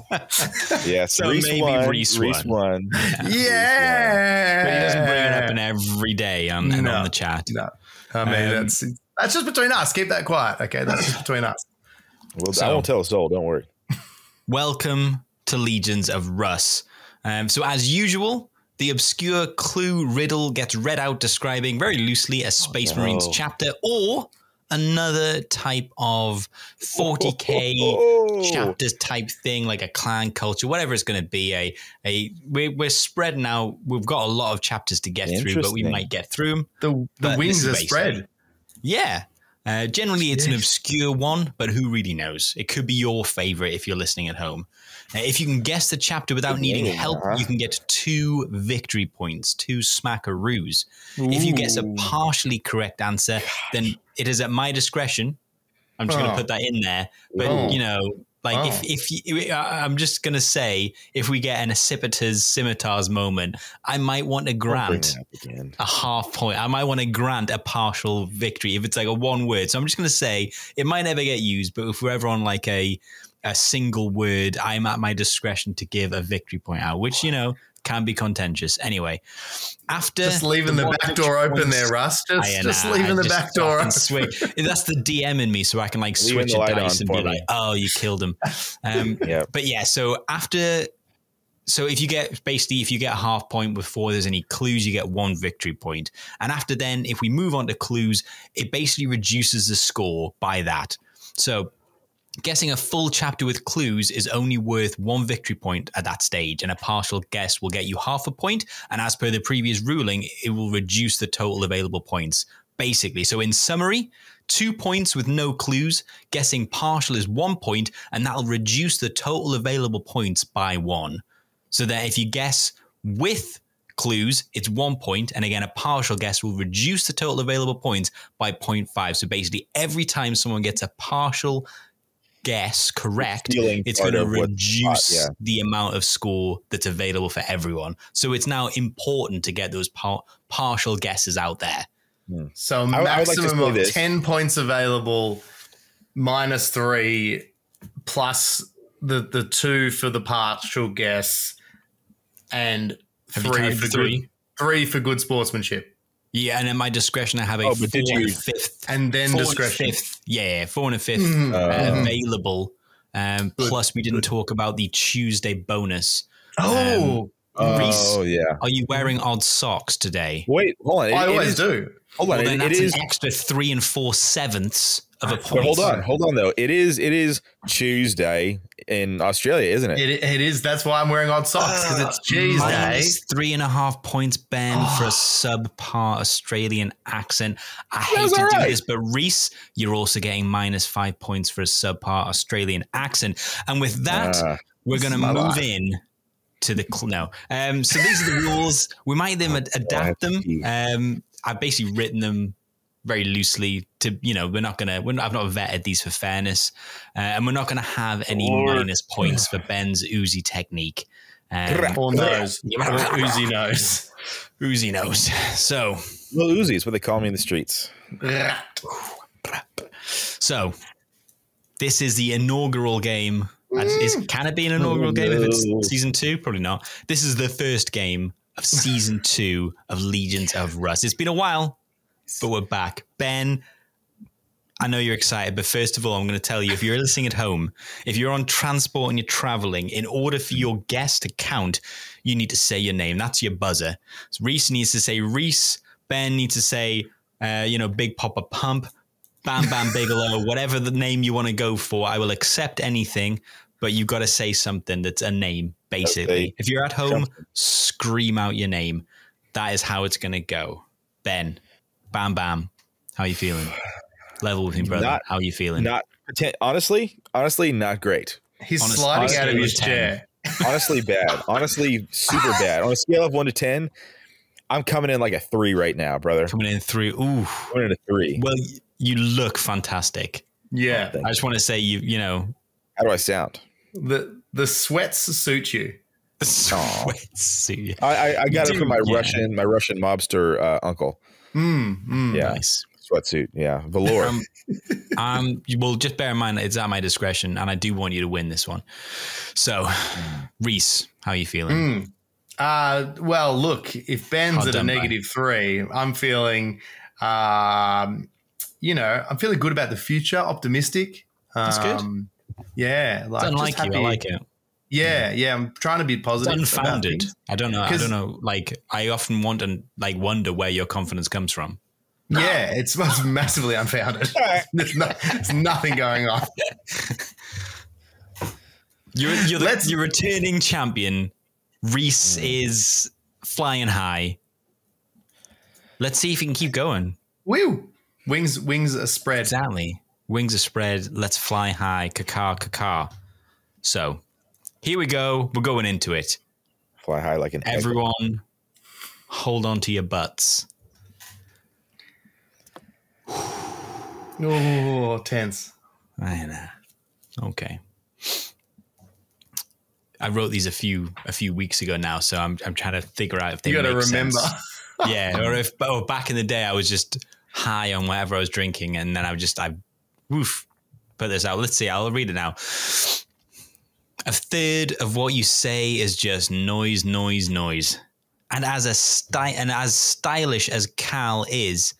Yes, so maybe Rhys won. Yeah. But he doesn't bring it up in every day on the chat. No. I mean, that's just between us. Keep that quiet. Okay, that's just between us. Well, I won't tell a soul. Don't worry. Welcome to Legions of Russ. So as usual, the obscure clue riddle gets read out describing very loosely a Space Marines chapter or another type of 40k chapters type thing, like a clan culture, whatever it's going to be. We're spreading out. We've got a lot of chapters to get through, but we might get through them. The wings are spread. Yeah. Generally, it's an obscure one, but who really knows? It could be your favorite if you're listening at home. If you can guess the chapter without needing help, you can get 2 victory points, 2 smackaroos. If you guess a partially correct answer, then it is at my discretion. I'm just going to put that in there. But, if I'm just going to say, if we get an scimitars moment, I might want to grant a half point. I might want to grant a partial victory if it's like a one word. So I'm just going to say it might never get used, but if we're ever on like a single word, I'm at my discretion to give a victory point out, which, can be contentious. Anyway, after just leaving the back door open there, Russ. Just leaving the back door open. That's the DM in me, so I can like switch a dice and be like, "Oh, you killed him." But yeah, so if you get a half point before there's any clues, you get 1 victory point, and after then, if we move on to clues, it basically reduces the score by that. So guessing a full chapter with clues is only worth 1 victory point at that stage, and a partial guess will get you half a point. And as per the previous ruling, it will reduce the total available points, basically. So in summary, 2 points with no clues. Guessing partial is 1 point, and that'll reduce the total available points by 1. So that if you guess with clues, it's 1 point. And again, a partial guess will reduce the total available points by 0.5. So basically, every time someone gets a partial guess correct, it's going to reduce the amount of score that's available for everyone. So it's now important to get those partial guesses out there. So maximum of 10 points available, -3, plus the 2 for the partial guess, and 3 for good sportsmanship. Yeah, and at my discretion, I have a 4 and a 5th. And then discretion. 4 and a 5th available. Plus, we didn't talk about the Tuesday bonus. Rhys, yeah. are you wearing odd socks today? Wait, hold on. I always do. Hold on. Well, then that's it is an extra 3 4/7 of a But point. hold on though. It is Tuesday in Australia, isn't it? It is. That's why I'm wearing odd socks, because it's Tuesday. -3.5 points, Ben, for a subpar Australian accent. I hate to do this, but Rhys, you're also getting -5 points for a subpar Australian accent. And with that, we're going to move in to the no. So these are the rules. We might then adapt them. I've basically written them very loosely to, I've not vetted these for fairness, and we're not going to have any minus points for Ben's Uzi technique. Or nose. Uzi nose. Uzi nose. So. Little Uzi is what they call me in the streets. So, this is the inaugural game. Can it be an inaugural game if it's season 2? Probably not. This is the first game of season 2 of Legions of Russ. It's been a while, but we're back. Ben, I know you're excited, but first of all, I'm going to tell you, if you're listening at home, if you're on transport and you're traveling, in order for your guess to count, you need to say your name. That's your buzzer. So Rhys needs to say Rhys. Ben needs to say, Big Papa Pump, Bam Bam Bigelow, whatever the name you want to go for. I will accept anything, but you've got to say something that's a name, basically. Okay. If you're at home, scream out your name. That is how it's going to go. Ben, Bam Bam, how are you feeling? Level with him, brother. How are you feeling? Honestly, not great. He's sliding out of his chair. Honestly, bad. Honestly, super bad. On a scale of 1 to 10, I'm coming in like a 3 right now, brother. Coming in 3. Ooh. Coming in a 3. Well, you look fantastic. Yeah. I just want to say, How do I sound? The sweats suit you. The sweats suit you. I got it from my Russian mobster uncle. Yeah. Nice. Sweatsuit. Yeah. Velour. Well, just bear in mind, it's at my discretion, and I do want you to win this one. So, Rhys, how are you feeling? Well, look, if Ben's at a -3, I'm feeling, I'm feeling good about the future, optimistic. That's good. Yeah. Like, you. I like it. Yeah. I'm trying to be positive. It's unfounded. I don't know. Like, I often wonder where your confidence comes from. Yeah, it's massively unfounded. There's nothing going on. You're returning champion. Rhys is flying high. Let's see if he can keep going. Woo! Wings are spread. Exactly. Wings are spread. Let's fly high. Kaka. So, here we go. We're going into it. Fly high like an egg. Everyone, hold on to your butts. Oh, tense. I know. Okay. I wrote these a few weeks ago now, so I'm trying to figure out if they make sense. You got to remember. Yeah, or if back in the day I was just high on whatever I was drinking, and then I put this out. Let's see. I'll read it now. A third of what you say is just noise. And as stylish as Cal is,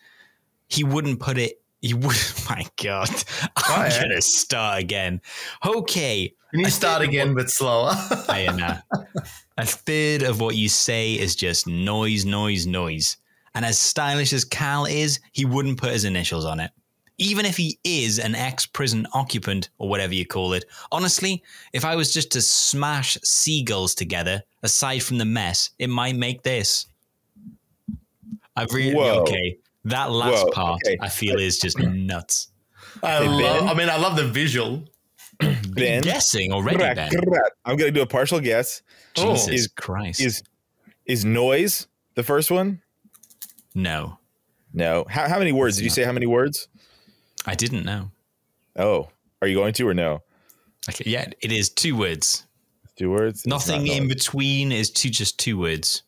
he wouldn't put it. He would. My God, I'm gonna start again. Okay, can you start again, but slower? I know. A third of what you say is just noise. And as stylish as Cal is, he wouldn't put his initials on it. Even if he is an ex-prison occupant or whatever you call it. Honestly, if I was just to smash seagulls together, aside from the mess, it might make this. Okay. That last part, I feel, is just nuts. I love the visual. Ben, guessing already, Ben. I'm going to do a partial guess. Jesus Christ. Is noise the first one? No. How many words? Did you say how many words? I didn't know. Oh, are you going to or no? Okay, yeah, it is 2 words. 2 words? Nothing in between is just 2 words.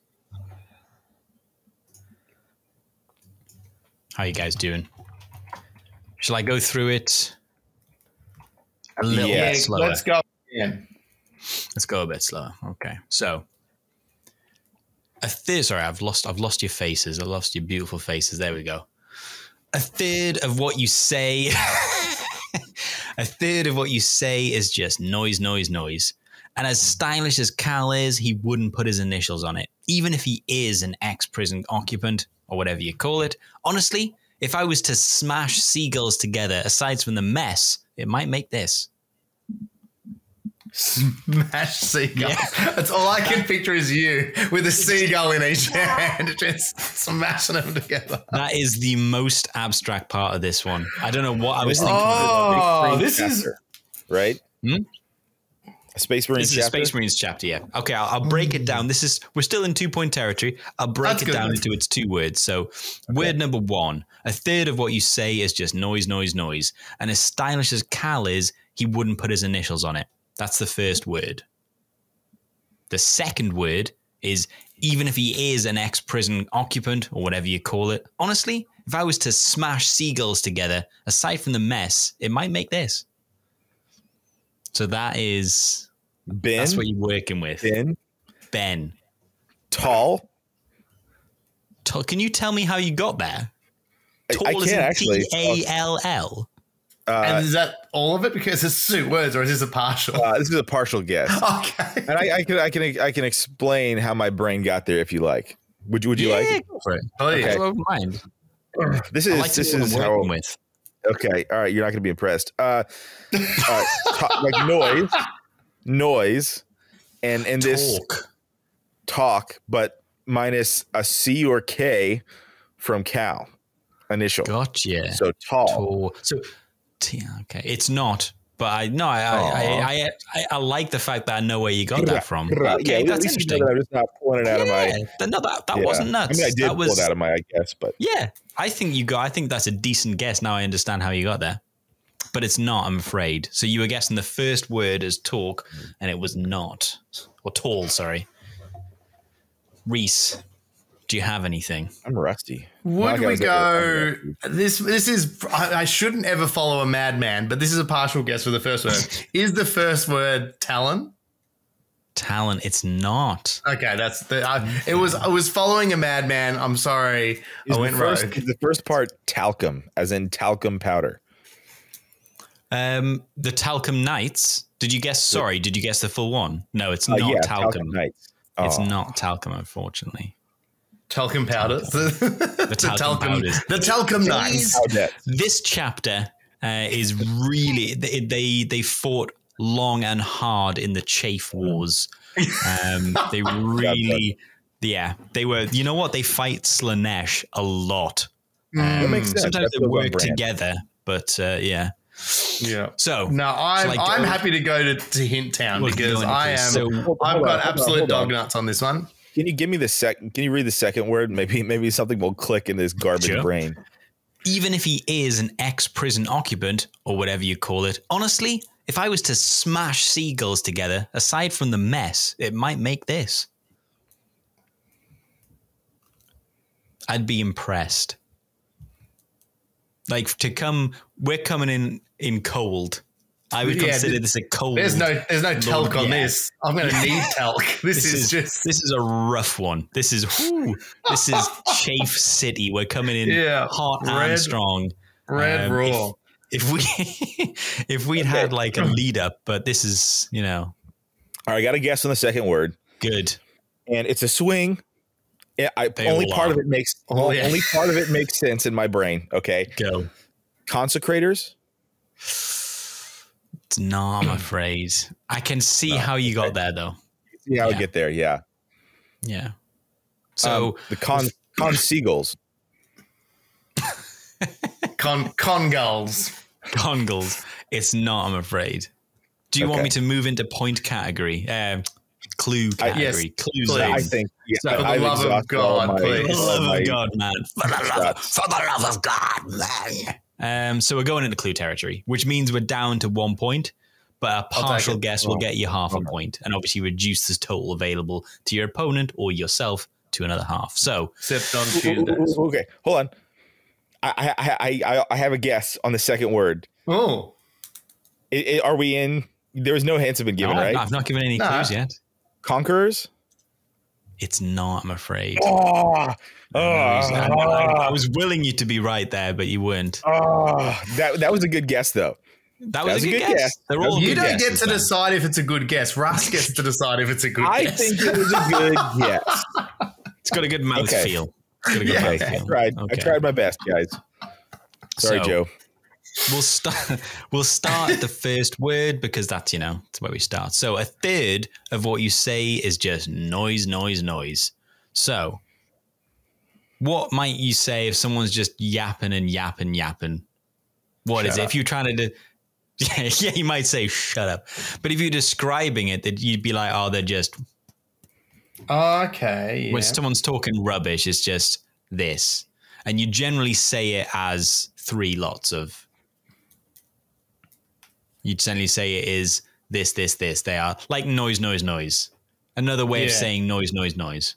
How you guys doing? Shall I go through it a little bit slower? Let's go again. Let's go a bit slower. Okay. So, I've lost your faces. I lost your beautiful faces. There we go. A third of what you say, is just noise. And as stylish as Cal is, he wouldn't put his initials on it, even if he is an ex-prison occupant or whatever you call it. Honestly, if I was to smash seagulls together, aside from the mess, it might make this. Smash seagulls. Yeah. That's all I can picture is you with a seagull in each hand, just smashing them together. That is the most abstract part of this one. I don't know what I was thinking. Oh, this is right. A Space Marines chapter. This is a Space Marines chapter. Yeah. Okay, I'll break it down. We're still in 2-point territory. I'll break it down into its 2 words. So, word number 1: a third of what you say is just noise, noise, noise. And as stylish as Cal is, he wouldn't put his initials on it. That's the first word. The second word is, even if he is an ex-prison occupant or whatever you call it, honestly, if I was to smash seagulls together, aside from the mess, it might make this. So that is... Ben. That's what you're working with. Ben. Tall. Can you tell me how you got there? Tall I can't actually. T-A-L-L. And is that all of it? Because it's 2 words, or is this a partial? This is a partial guess. Okay. And I can explain how my brain got there if you like. Would you like? Go for it. Oh yeah. I don't mind. This is how. With. Okay. All right. You're not going to be impressed. Like noise, and this talk, but minus a C or K from Cal initial. Gotcha. So tall. So. Okay, it's not, but I like the fact that I know where you got that from. Okay, that's interesting. I'm just not pulling it out of my. No, that wasn't nuts. I mean, I did pull it out of my, I guess, but yeah, I think that's a decent guess. Now I understand how you got there, but it's not. I'm afraid. So you were guessing the first word as talk, and it was not, or tall. Sorry, Rhys. Do you have anything? I'm rusty. Would we go? This is. I shouldn't ever follow a madman, but this is a partial guess for the first word. Is the first word Talon? Talon. It's not. Okay, that's the. I was following a madman. I'm sorry. I went rogue. Is the first part talcum, as in talcum powder? The Talcum Knights. Did you guess? Sorry, did you guess the full one? No, it's not talcum. Knights. It's not talcum, unfortunately. Talcum powder. The talcum powders. The talcum knives. This chapter is really they fought long and hard in the Chafe Wars. They really, they were. You know what? They fight Slanesh a lot. That makes sense. Sometimes they work together, but yeah. Yeah. So no, I'm happy to go to Hint Town because I've got absolute dog nuts on this one. Can you give me the second? Can you read the second word? Maybe something will click in this garbage brain. Even if he is an ex-prison occupant or whatever you call it, honestly, if I was to smash seagulls together, aside from the mess, it might make this. I'd be impressed. Like we're coming in cold. I would consider this a cold. There's no talc on this. I'm going to need talc. This is a rough one. This is Chafe City. We're coming in hot and strong. Red raw. If we'd had like a lead up, but this is, All right, I got a guess on the second word. Good. And it's a swing. Only part of it makes sense in my brain. Okay. Go. Consecrators. It's not, I'm afraid. I can see how you got there, though. See how I get there, yeah. Yeah. So the con seagulls. Congulls. Congulls. It's not, I'm afraid. Do you want me to move into point category? Clue category. Yes, Clues. I think. Yeah, for the love of God, please. For the love of God, man. For the love of God, man. So we're going into clue territory, which means we're down to 1 point, but a partial guess will get you half a point, and obviously reduce the total available to your opponent or yourself to another half. So, except on Tuesdays. Okay, hold on. I have a guess on the second word. Oh, are we in? There was no hints have been given, right? I've not given any clues yet. Conquerors. It's not, I'm afraid. I was willing you to be right there, but you weren't. That was a good guess, though. That was a good guess. They're all you good don't get guesses, to decide if it's a good guess. Russ gets to decide if it's a good guess. I think it was a good guess. It's got a good mouth feel. It's got a good mouth feel. I tried my best, guys. Sorry, Joe. We'll start at the first word because that's where we start. So a third of what you say is just noise, noise, noise. So what might you say if someone's just yapping and yapping, yapping? What is it? If you're trying to do, yeah, you might say shut up. But if you're describing it, that you'd be like, oh, they're just okay. Yeah. When someone's talking rubbish, it's just this, and you generally say it as three lots of. You'd generally say it is this, this, this. They are like noise, noise, noise. Another way of saying noise, noise, noise.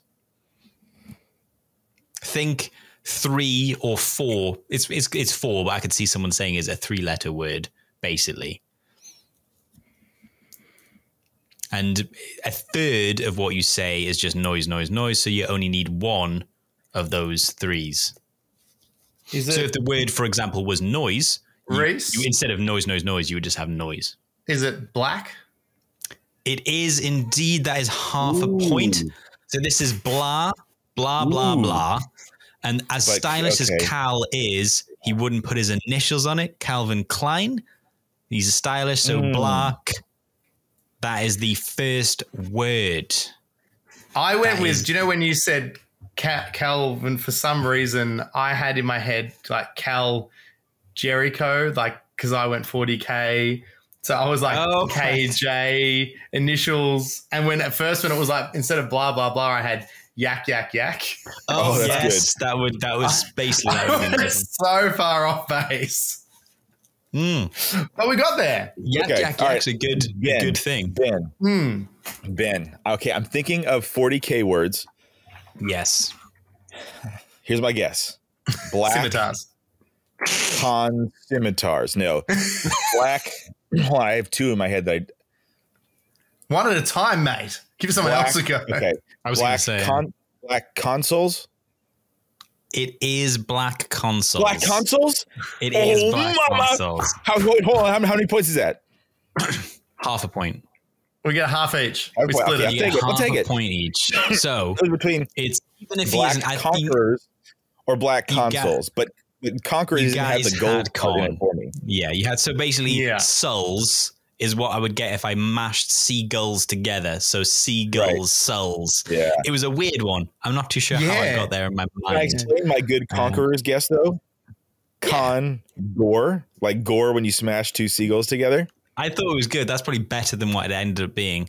Think 3 or 4. It's 4, but I could see someone saying it's a 3-letter word, basically. And a third of what you say is just noise, noise, noise. So you only need one of those 3s. So if the word, for example, was noise, you instead of noise, noise, noise, you would just have noise. Is it black? It is indeed. That is half a point. So this is blah, blah, blah, blah. And as stylish as Cal is, he wouldn't put his initials on it. Calvin Klein. He's a stylish. So black. That is the first word. I went with, do you know when you said Calvin, for some reason, I had in my head like Cal Jericho, like, because I went 40K. So I was like KJ initials. And when it was like, instead of blah, blah, blah, I had yak, yak, yak. Oh, yes. Good. That was basically that. So far off base. But we got there. Yak, yak, yak's a good thing. Ben. Okay, I'm thinking of 40K words. Yes. Here's my guess. Black scimitars. Scimitars. No. Black. Well, I have 2 in my head that one at a time, mate. Give someone else a go. Okay. I was going to say black consoles. It is black consoles. Black consoles? It is black consoles. Hold on. How many points is that? Half a point. We get half each. We split it. I'll take it. Point each. So between it's even if Black Conquerors or Black Consoles, but Conquerors has the gold card for me. Yeah, you had so basically souls is what I would get if I mashed seagulls together. So seagulls, souls. Yeah. It was a weird one. I'm not too sure how I got there in my mind. Can I explain my good Conquerors guess though? Gore, like gore when you smash 2 seagulls together. I thought it was good. That's probably better than what it ended up being.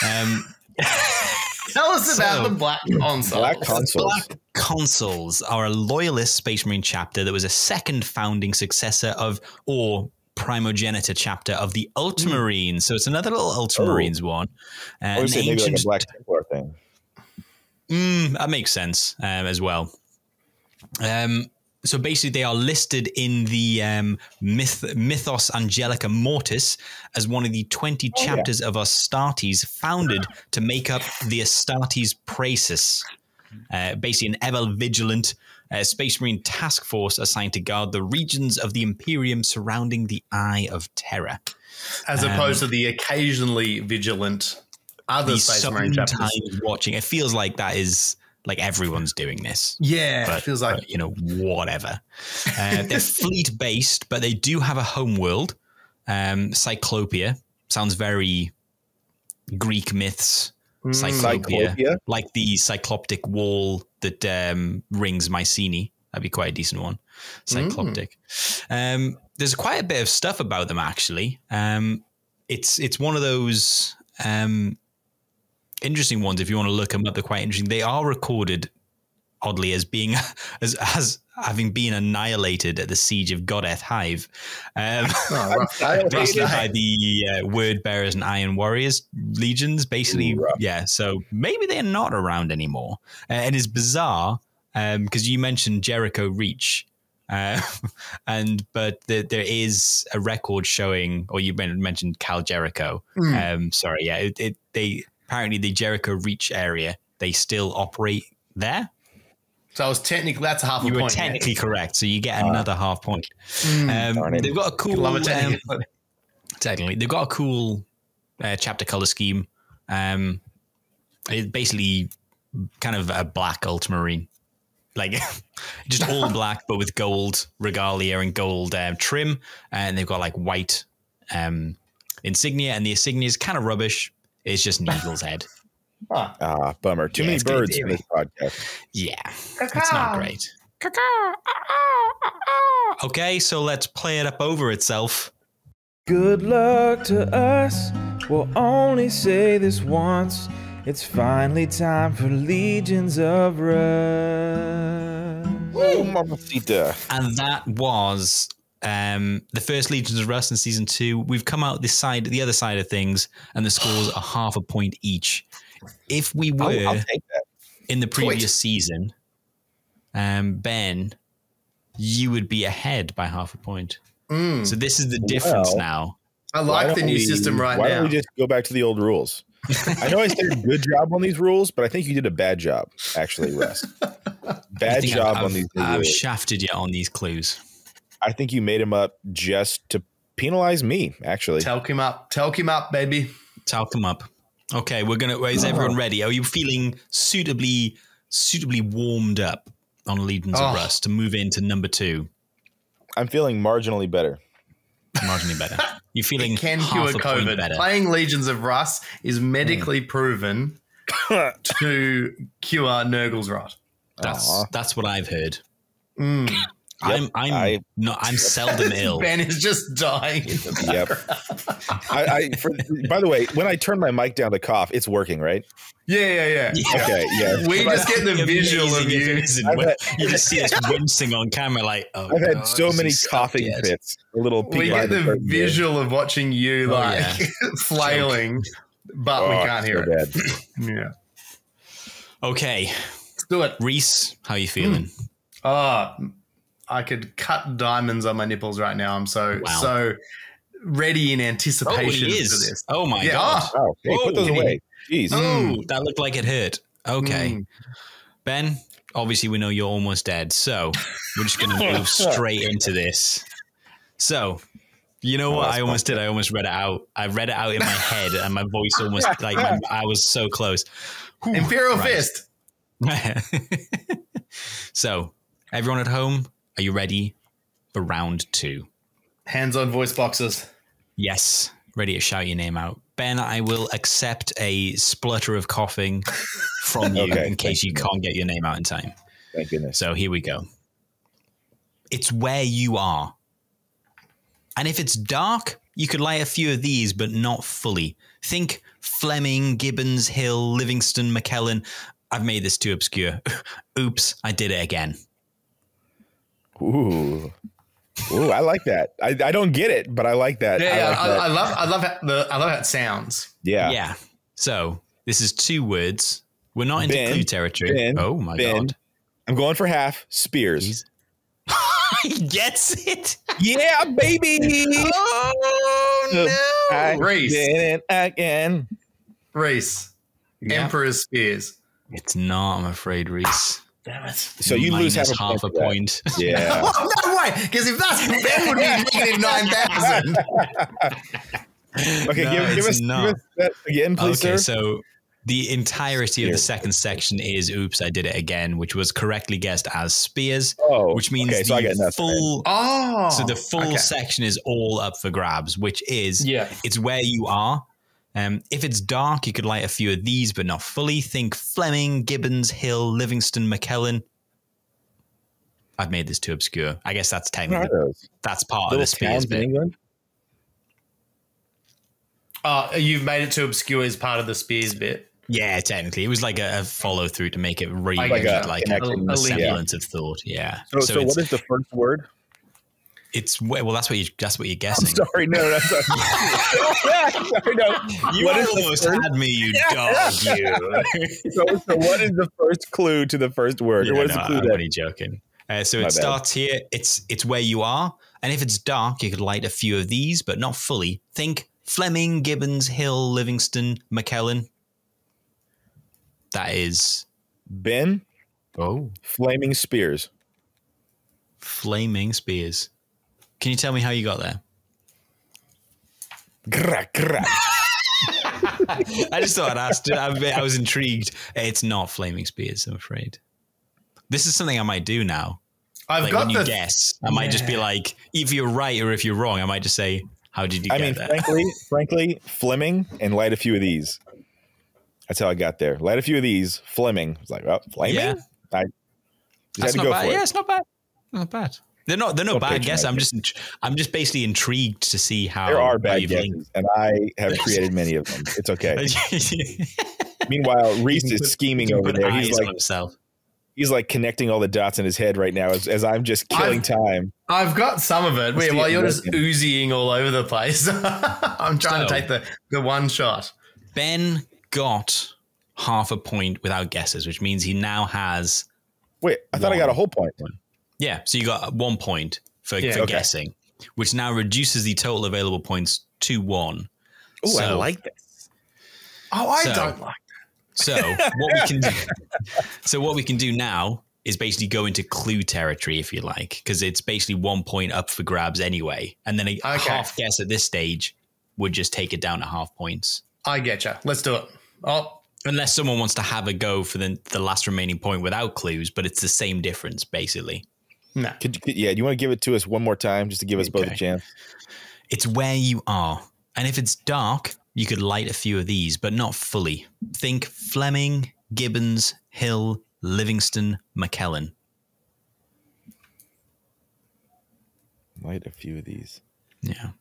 Tell us about the Black Consoles. Black Consoles. Black Consoles are a loyalist Space Marine chapter that was a second founding successor of, or primogenitor chapter of the Ultramarines. So it's another little Ultramarines one. Or is it maybe like a Black Templar thing? That makes sense as well. So basically they are listed in the Mythos Angelica Mortis as one of the 20 chapters of Astartes founded to make up the Astartes Praesis. Basically an ever-vigilant Space Marine task force assigned to guard the regions of the Imperium surrounding the Eye of Terror. As opposed to the occasionally vigilant other Space Marine chapters. Watching. It feels like that is... like everyone's doing this. Yeah, but, it feels like... whatever. They're fleet-based, but they do have a home world. Cyclopia. Sounds very Greek myths. Cyclopia. Like the cycloptic wall that rings Mycenae. That'd be quite a decent one. Cycloptic. There's quite a bit of stuff about them, actually. It's one of those... interesting ones. If you want to look them up, they're quite interesting. They are recorded oddly as being as having been annihilated at the siege of Godeth Hive, basically by the Word Bearers and Iron Warriors legions. Basically, So maybe they're not around anymore. And it's bizarre because you mentioned Jericho Reach. But there is a record showing, or you mentioned Cal Jericho. Apparently the Jericho Reach area, they still operate there. So I was technically, that's a half a point. You were technically correct. So you get another half point. They've got a cool, Technically, they've got a cool chapter color scheme. It's basically kind of a black ultramarine, like just all black, but with gold regalia and gold trim. And they've got like white insignia, and the insignia is kind of rubbish. It's just an eagle's head. Bummer. Too many birds in this podcast. Yeah, it's not great. Okay, so let's play it up over itself. Good luck to us. We'll only say this once. It's finally time for Legions of Russ. Oh, mamacita. And that was the first Legions of Russ in season 2. We've come out the other side of things, and the scores are half a point each. If we were I'll take that. in the previous season, Ben, you would be ahead by half a point. So this is the difference now. I like the new system right now. Why don't we just go back to the old rules? I know I did a good job on these rules, but I think you did a bad job, actually, Russ. Bad job on these rules. I've shafted you on these clues. I think you made him up just to penalize me, actually. Talk him up, baby. Talk him up. Okay, is everyone ready? Are you feeling suitably warmed up on Legions of Russ to move into number 2? I'm feeling marginally better. Marginally better. You're feeling it can half cure a point COVID. better. Playing Legions of Russ is medically proven to cure Nurgle's rot. That's what I've heard. Yep, I'm seldom ill. Ben is just dying. Yep. By the way, when I turn my mic down to cough, it's working, right? Yeah. Okay, yeah. We just get the visual of you. You just see us wincing on camera, like, oh, I've had so many coughing fits. We get the visual of watching you flailing, but we can't hear it. Yeah. Okay. Let's do it. Rhys, how are you feeling? I could cut diamonds on my nipples right now. I'm so ready in anticipation for this. Oh my god! Hey, put those away. Jeez. Oh, that looked like it hurt. Okay, Ben. Obviously, we know you're almost dead, so we're just going to move straight into this. So, you know what? I almost did. I almost read it out. I read it out in my head, and my voice almost I was so close. Imperial Fist. So, everyone at home, are you ready for round 2? Hands on voice boxes. Yes. Ready to shout your name out. Ben, I will accept a splutter of coughing from you in case you can't get your name out in time. Thank goodness. So here we go. It's where you are. And if it's dark, you could light a few of these, but not fully. Think Fleming, Gibbons, Hill, Livingston, McKellen. I've made this too obscure. Oops, I did it again. Ooh, I like that. I don't get it, but I like that. I love how it sounds. Yeah. So this is 2 words. We're not into clue territory. Oh my god! I'm going for half. Spears. He gets it. Yeah, baby. Oh no! Rhys. Again. Rhys. Yeah. Emperor's Spears. It's not. I'm afraid, Rhys. Damn it. So you lose half a point. Yeah. No way. Because if that's Ben would be negative 9,000. Okay, No, give us that again, please, sir. So the entirety of the second section is "Oops, I did it again," which was correctly guessed as spears. Which means so I get the nothing. full. So the full section is all up for grabs, which is it's where you are. If it's dark, you could light a few of these, but not fully. Think Fleming, Gibbons, Hill, Livingston, McKellen. I've made this too obscure. I guess that's technically that's part of the spears bit. England? You've made it too obscure as part of the spears bit. Yeah, technically, it was like a follow through to make it really like a semblance of thought. Yeah. So what is the first word? It's that's what you're guessing. I'm sorry, no. Sorry, no. You almost had me, you dog. You. So what is the first clue to the first word? Yeah, or what is the clue? I'm only joking. So it starts here. It's where you are, and if it's dark, you could light a few of these, but not fully. Think Fleming, Gibbons, Hill, Livingston, McKellen. That is Ben. Flaming Spears. Flaming Spears. Can you tell me how you got there? I just thought I'd ask. I was intrigued. It's not flaming spears, I'm afraid. This is something I might do now. I've got when you guess, I might just be like, if you're right or if you're wrong, I might just say, how did you get that? frankly, Fleming and light a few of these. That's how I got there. Light a few of these. Fleming. I was like, oh, flaming? Yeah. I That's had to not go bad. for Yeah, it. it's not bad. Not bad. They're no bad guess. I'm just basically intrigued to see how There are bad guesses, and I have created many of them. It's okay. Meanwhile, Rhys is scheming over there. He's like connecting all the dots in his head right now as I'm just killing time. I've got some of it. While you're just oozing all over the place. I'm trying to take the one shot. Ben got half a point without guesses, which means he now has. Wait, I thought I got a whole point. Yeah, so you got 1 point for guessing, which now reduces the total available points to 1. Oh, I like this. Oh, I don't like that. So what we can do now is basically go into clue territory, if you like, because it's basically 1 point up for grabs anyway, and then a half guess at this stage would just take it down to half points. I getcha. Let's do it. Oh, unless someone wants to have a go for the last remaining point without clues, but it's the same difference basically. No. Do you want to give it to us one more time just to give us both a chance? It's where you are. And if it's dark, you could light a few of these, but not fully. Think Fleming, Gibbons, Hill, Livingston, McKellen. Light a few of these. Yeah.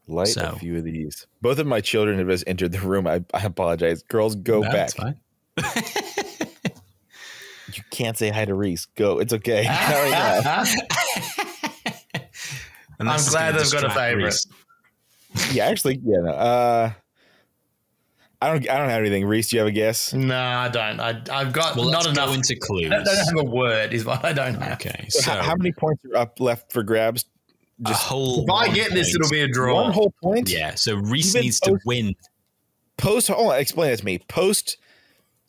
Light a few of these. Both of my children have just entered the room. I apologize. Girls, go back. Fine. You can't say hi to Rhys. Go. It's okay. I'm glad they've got a favorite. Yeah, actually, yeah. No. I don't have anything. Rhys, do you have a guess? No, I don't. I've got not enough. Go into clues. I don't have a word. Is what I don't have. Okay. So how many points are up left for grabs? Just a whole. If I get this, it'll be a draw. 1 whole point. Yeah. So Rhys needs to win. Hold on. Explain that to me.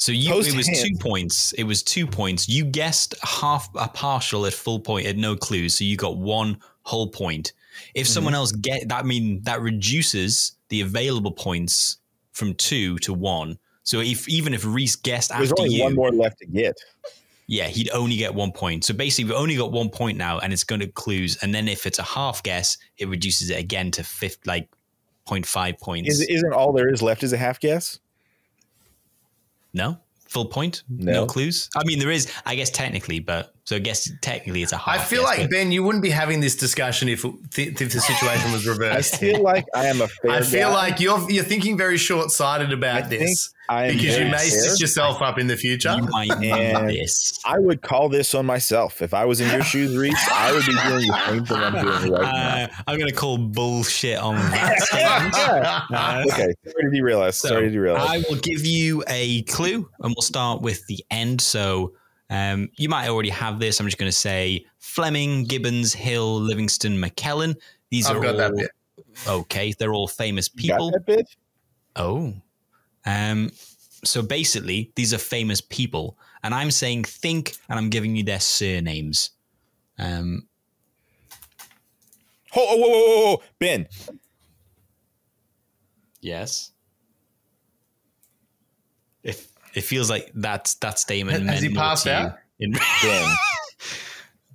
So it was 2 points. It was 2 points. You guessed a partial at full point at no clues, so you got 1 whole point. If someone else that reduces the available points from 2 to 1. So even if Rhys guessed after you, there's only 1 more left to get. Yeah, he'd only get 1 point. So basically, we've only got 1 point now, and it's going to clues. And then if it's a half guess, it reduces it again to 0.5 points. Isn't all there is left is a half guess? No? Full point? No clues? I mean, there is, I guess, technically, but so I guess technically it's a half. I feel like, Ben, you wouldn't be having this discussion if the situation was reversed. I feel like I am a fair I feel like you're thinking very short-sighted about this because you may stitch yourself up in the future. You might need this. I would call this on myself. If I was in your shoes, Rhys, I would be doing the same thing I'm doing right now. I'm going to call bullshit on that. Okay, sorry to derail us. I will give you a clue, and we'll start with the end. So you might already have this. I'm just going to say Fleming, Gibbons, Hill, Livingston, McKellen. These are all that bit. Okay. They're all famous people. You got that bit? Oh. So basically, these are famous people, and I'm saying think, and I'm giving you their surnames. Whoa, Ben. Yes. If it feels like that statement has he passed out?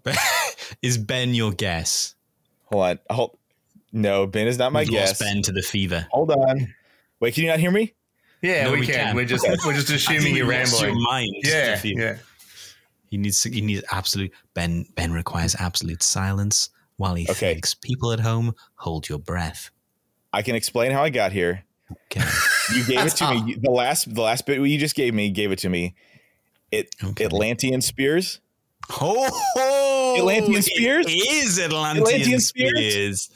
Ben. Is Ben your guess? Hold on. No, Ben is not my guess. Lost Ben to the fever. Hold on. Wait, can you not hear me? Yeah, we can. We're just assuming you're rambling. Your mind. Yeah. He needs absolute. Ben requires absolute silence while he thinks. People at home, hold your breath. I can explain how I got here. Okay. You gave it to me. The last bit you just gave it to me. Atlantean spears. Atlantean spears? It is Atlantean spears.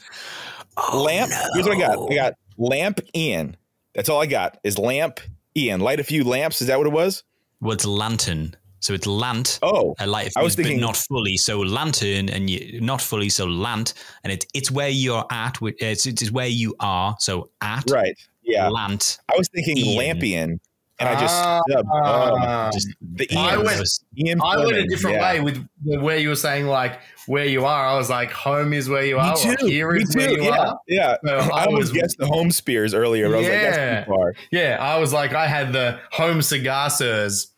Lamp. No. Here's what I got. I got lamp Ian. That's all I got is lamp Ian. Light a few lamps. Is that what it was? Well, it's lantern. So it's lant. Oh, a light. I was thinking, but not fully. So lantern, and not fully. So lant, and it's where you're at. It's where you are. So at. Right. Yeah. Lant. I was thinking Ian. lampion. And I just I went a different way with where you were saying like where you are. I was like, home is where you are. Me too. Here is where you are. Yeah. So I almost guessed the home spears earlier. But I was like, that's too far. Yeah. I was like, I had the home cigar sirs.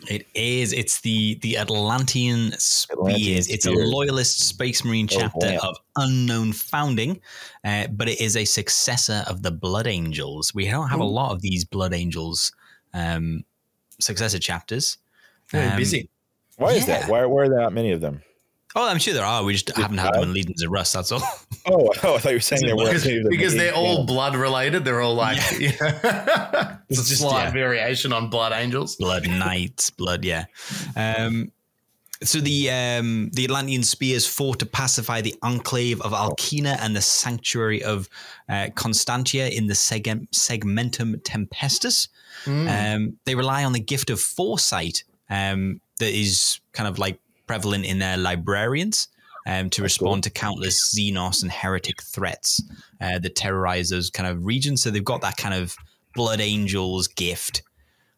It is. It's the Atlantean Spears. It's a loyalist space marine chapter of unknown founding, but it is a successor of the Blood Angels. We don't have a lot of these Blood Angels successor chapters. Very busy. Why is that? Why are there not many of them? Oh, I'm sure there are. We just haven't had them in Legions of Russ. That's all. Oh, I thought you were saying there weren't because they're all blood related. They're all like it's a slight variation on Blood Angels, Blood Knights, Blood. Yeah. So the Atlantean Spears fought to pacify the enclave of Alkina and the sanctuary of Constantia in the Segmentum Tempestus. They rely on the gift of foresight that is kind of like prevalent in their librarians to respond to countless Xenos and heretic threats that terrorize those kind of regions. So they've got that kind of Blood Angels gift.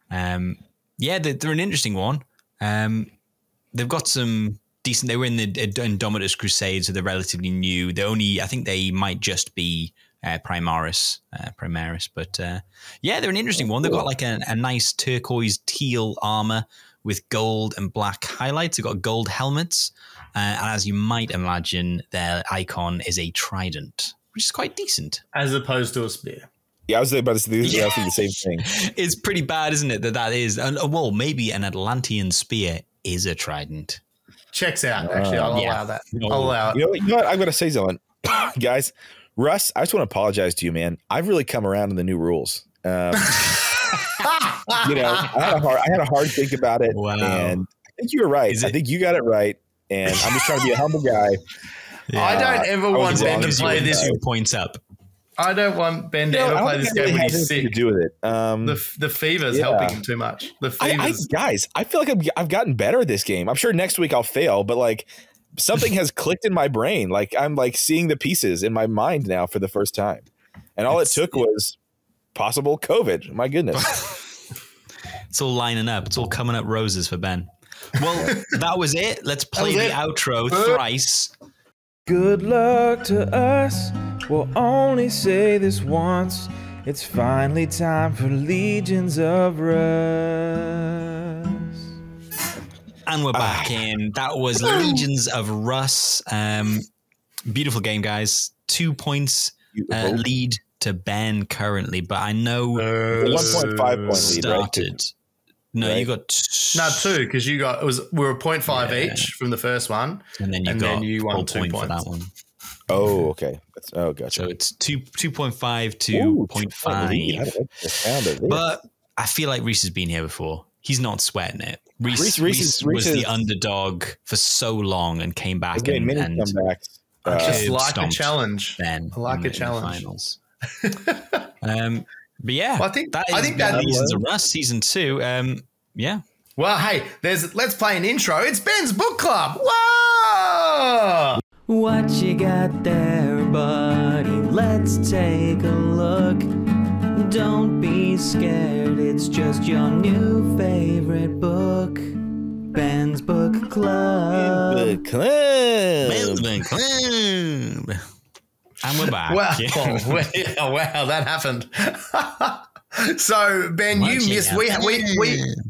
They're an interesting one. They've got some decent. They were in the Indomitus Crusade, so they're relatively new. I think they might just be Primaris, but they're an interesting one. They've got like a nice turquoise teal armor with gold and black highlights. They've got gold helmets. And as you might imagine, their icon is a trident, which is quite decent. As opposed to a spear. Yeah, I was about to say the same thing. It's pretty bad, isn't it, that is? And, well, maybe an Atlantean spear is a trident. Checks out, actually. I'll allow that. I'll allow it. You know what? I'm going to say something. Guys, Russ, I just want to apologize to you, man. I've really come around in the new rules. I had a hard think about it, and I think you were right. I think you got it right, and I'm just trying to be a humble guy. I don't ever want Ben to play this 2 points up. I don't want Ben to ever play this game when he's sick. To do with it. The fever's helping him too much. The fever's guys, I feel like I've gotten better at this game. I'm sure next week I'll fail, but like something has clicked in my brain. Like I'm like seeing the pieces in my mind now for the first time, and all it took was possible COVID. My goodness. It's all lining up. It's all coming up roses for Ben. Well, that was it. Let's play the outro thrice. Good luck to us. We'll only say this once. It's finally time for Legions of Russ. And we're back in. That was Legions of Russ. Beautiful game, guys. 2 points lead to Ben currently, but I know 1.5 point lead started. Right? No, right? you got 2 because we were 0.5 each from the first one, and then you won 2 points for that one. Oh, okay. Gotcha. So it's 2.5 to 0.5. But I feel like Rhys has been here before. He's not sweating it. Rhys was the underdog for so long and came back and comebacks. I just like a challenge. Ben, I like a challenge. Finals. But yeah, well, I think that Legions of Russ season 2. Yeah. Well, hey, let's play an intro. It's Ben's book club. Whoa! What you got there, buddy? Let's take a look. Don't be scared, it's just your new favorite book. Ben's Book Club. Book Club. Ben's Book Club. And we're back. Wow, wow, that happened. So Ben, you missed.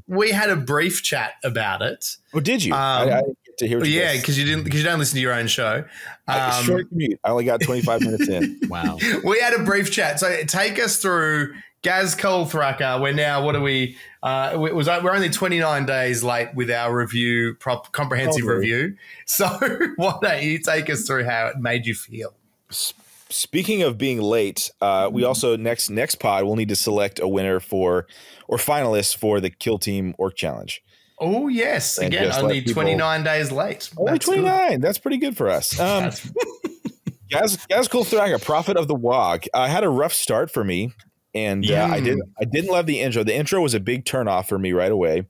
We had a brief chat about it. Oh, did you? I didn't get to hear what you guys. because you don't listen to your own show. Short commute. I only got 25 minutes in. Wow. We had a brief chat. So take us through Gaz Coldthracker. We're now, what are we? We're only 29 days late with our review, comprehensive review. So why don't you take us through how it made you feel? Speaking of being late, we also next pod we'll need to select a winner or finalists for the Kill Team Orc Challenge. Oh yes, and again only 29 days late. Only 29. Good. That's pretty good for us. Gaz Coldthracker, Prophet of the Wog. I had a rough start for me, and I didn't love the intro. The intro was a big turnoff for me right away.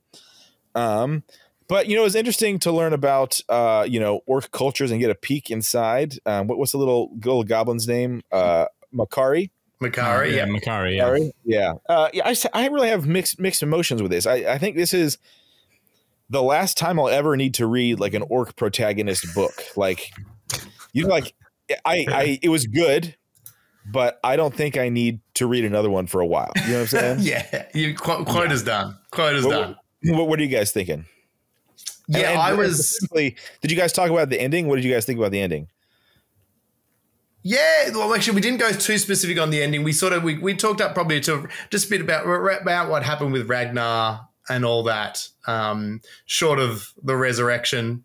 But, it was interesting to learn about, orc cultures and get a peek inside. What's the little goblin's name? Makari. Makari, yeah. Makari, yeah. Yeah. I really have mixed emotions with this. I think this is the last time I'll ever need to read like an orc protagonist book. Like, it was good, but I don't think I need to read another one for a while. You know what I'm saying? Yeah. Quote is done. Quote is done. What are you guys thinking? Yeah, Did you guys talk about the ending? What did you guys think about the ending? Yeah, well, actually, we didn't go too specific on the ending. We talked up probably to just a bit about what happened with Ragnar and all that. Short of the resurrection,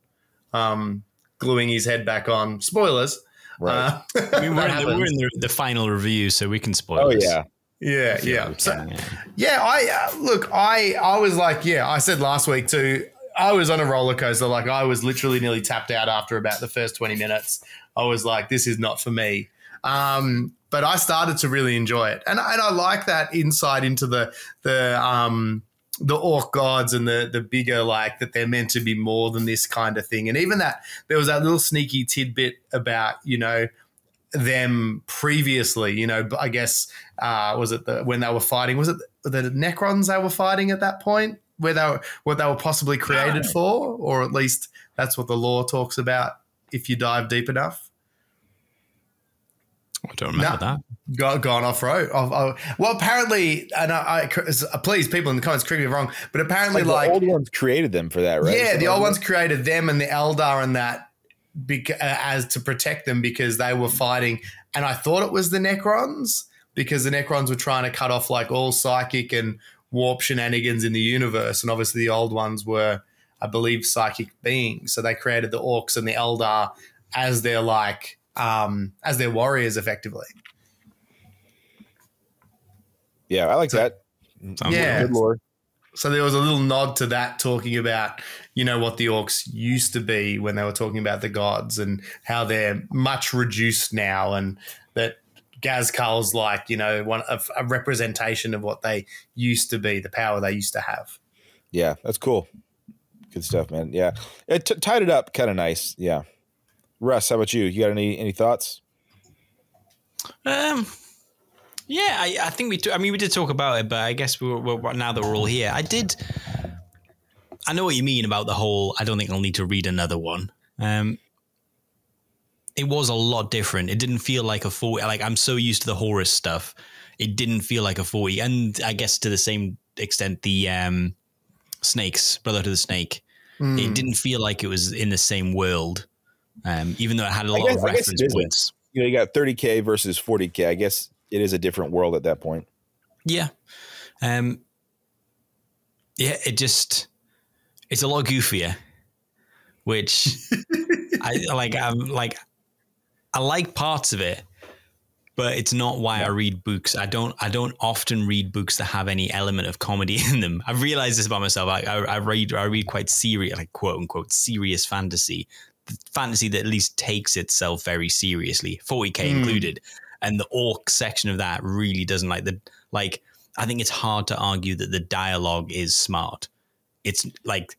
gluing his head back on. Spoilers. Right. We're in the final review, so we can spoil. Oh this. yeah. I was like, I said last week too. I was on a roller coaster. Like I was literally nearly tapped out after about the first 20 minutes. I was like, this is not for me. But I started to really enjoy it. And I like that insight into the orc gods and the bigger, like that they're meant to be more than this kind of thing. And even that there was that little sneaky tidbit about, them previously, I guess, was it when they were fighting, was it the Necrons they were fighting at that point what they were possibly created for, or at least that's what the lore talks about if you dive deep enough? I don't remember that. Gone off road. Well, apparently, and I please, people in the comments, correct me if I'm wrong, but apparently, the old ones created them for that, right? Yeah, the old ones created them and the Eldar and that as to protect them because they were fighting. And I thought it was the Necrons because the Necrons were trying to cut off like all psychic and warp shenanigans in the universe. And obviously, the old ones were, I believe, psychic beings. So they created the orcs and the Eldar as their as their warriors, effectively. Yeah, I like that. Yeah. Good lore. So there was a little nod to that, talking about, what the orcs used to be when they were talking about the gods and how they're much reduced now, and that Gazkul's like, a representation of what they used to be, the power they used to have. Yeah, that's cool. Good stuff, man. Yeah. It tied it up kind of nice. Yeah. Russ, how about you? You got any thoughts? Yeah, I think we did talk about it, but I guess we're now that we're all here, I know what you mean about the whole, I don't think I'll need to read another one. It was a lot different. It didn't feel like a 40, like I'm so used to the Horus stuff. It didn't feel like a 40. And I guess to the same extent, the snakes, Brother to the Snake, it didn't feel like it was in the same world. Even though it had a lot of reference points. You got 30K versus 40K. I guess it is a different world at that point. Yeah. It's a lot goofier, which I like parts of it, but it's not why I read books. I don't often read books that have any element of comedy in them. I've realized this about myself. I read quite serious, like quote unquote serious fantasy that at least takes itself very seriously, 40K included. And the orc section of that really doesn't I think it's hard to argue that the dialogue is smart. It's like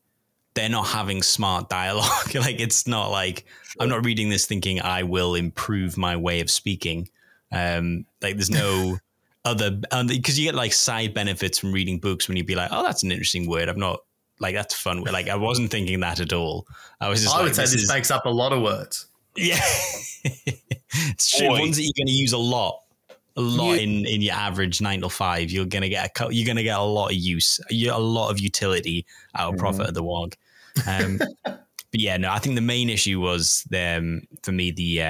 they're not having smart dialogue. It's not like I'm not reading this thinking I will improve my way of speaking. There's no other, because you get side benefits from reading books when you'd be like, oh, that's an interesting word. I'm not that's fun. I wasn't thinking that at all. I was just, I would say this makes up a lot of words. Yeah. It's true. Ones that you're going to use a lot in your average 9 to 5. You're going to get a lot of use, a lot of utility out of Prophet of the Wog. But yeah, no, I think the main issue was for me,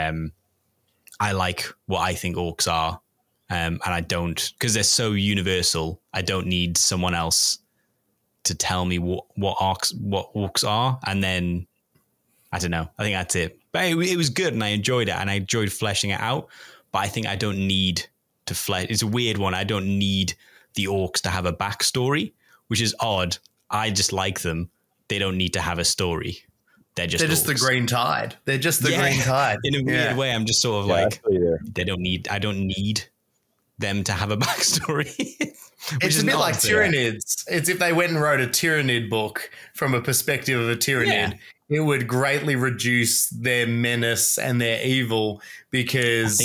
I like what I think orcs are. And I don't, because they're so universal, I don't need someone else to tell me what orcs are. And then, I don't know, I think that's it. But it was good and I enjoyed it and I enjoyed fleshing it out. But I think I don't need to flesh. It's a weird one. I don't need the orcs to have a backstory, which is odd. I just like them. They don't need to have a story. They're just the green tide. They're just the green tide. In a weird way, I'm just sort of I don't need them to have a backstory. It's a bit like Tyranids. It's if they went and wrote a Tyranid book from a perspective of a Tyranid, it would greatly reduce their menace and their evil because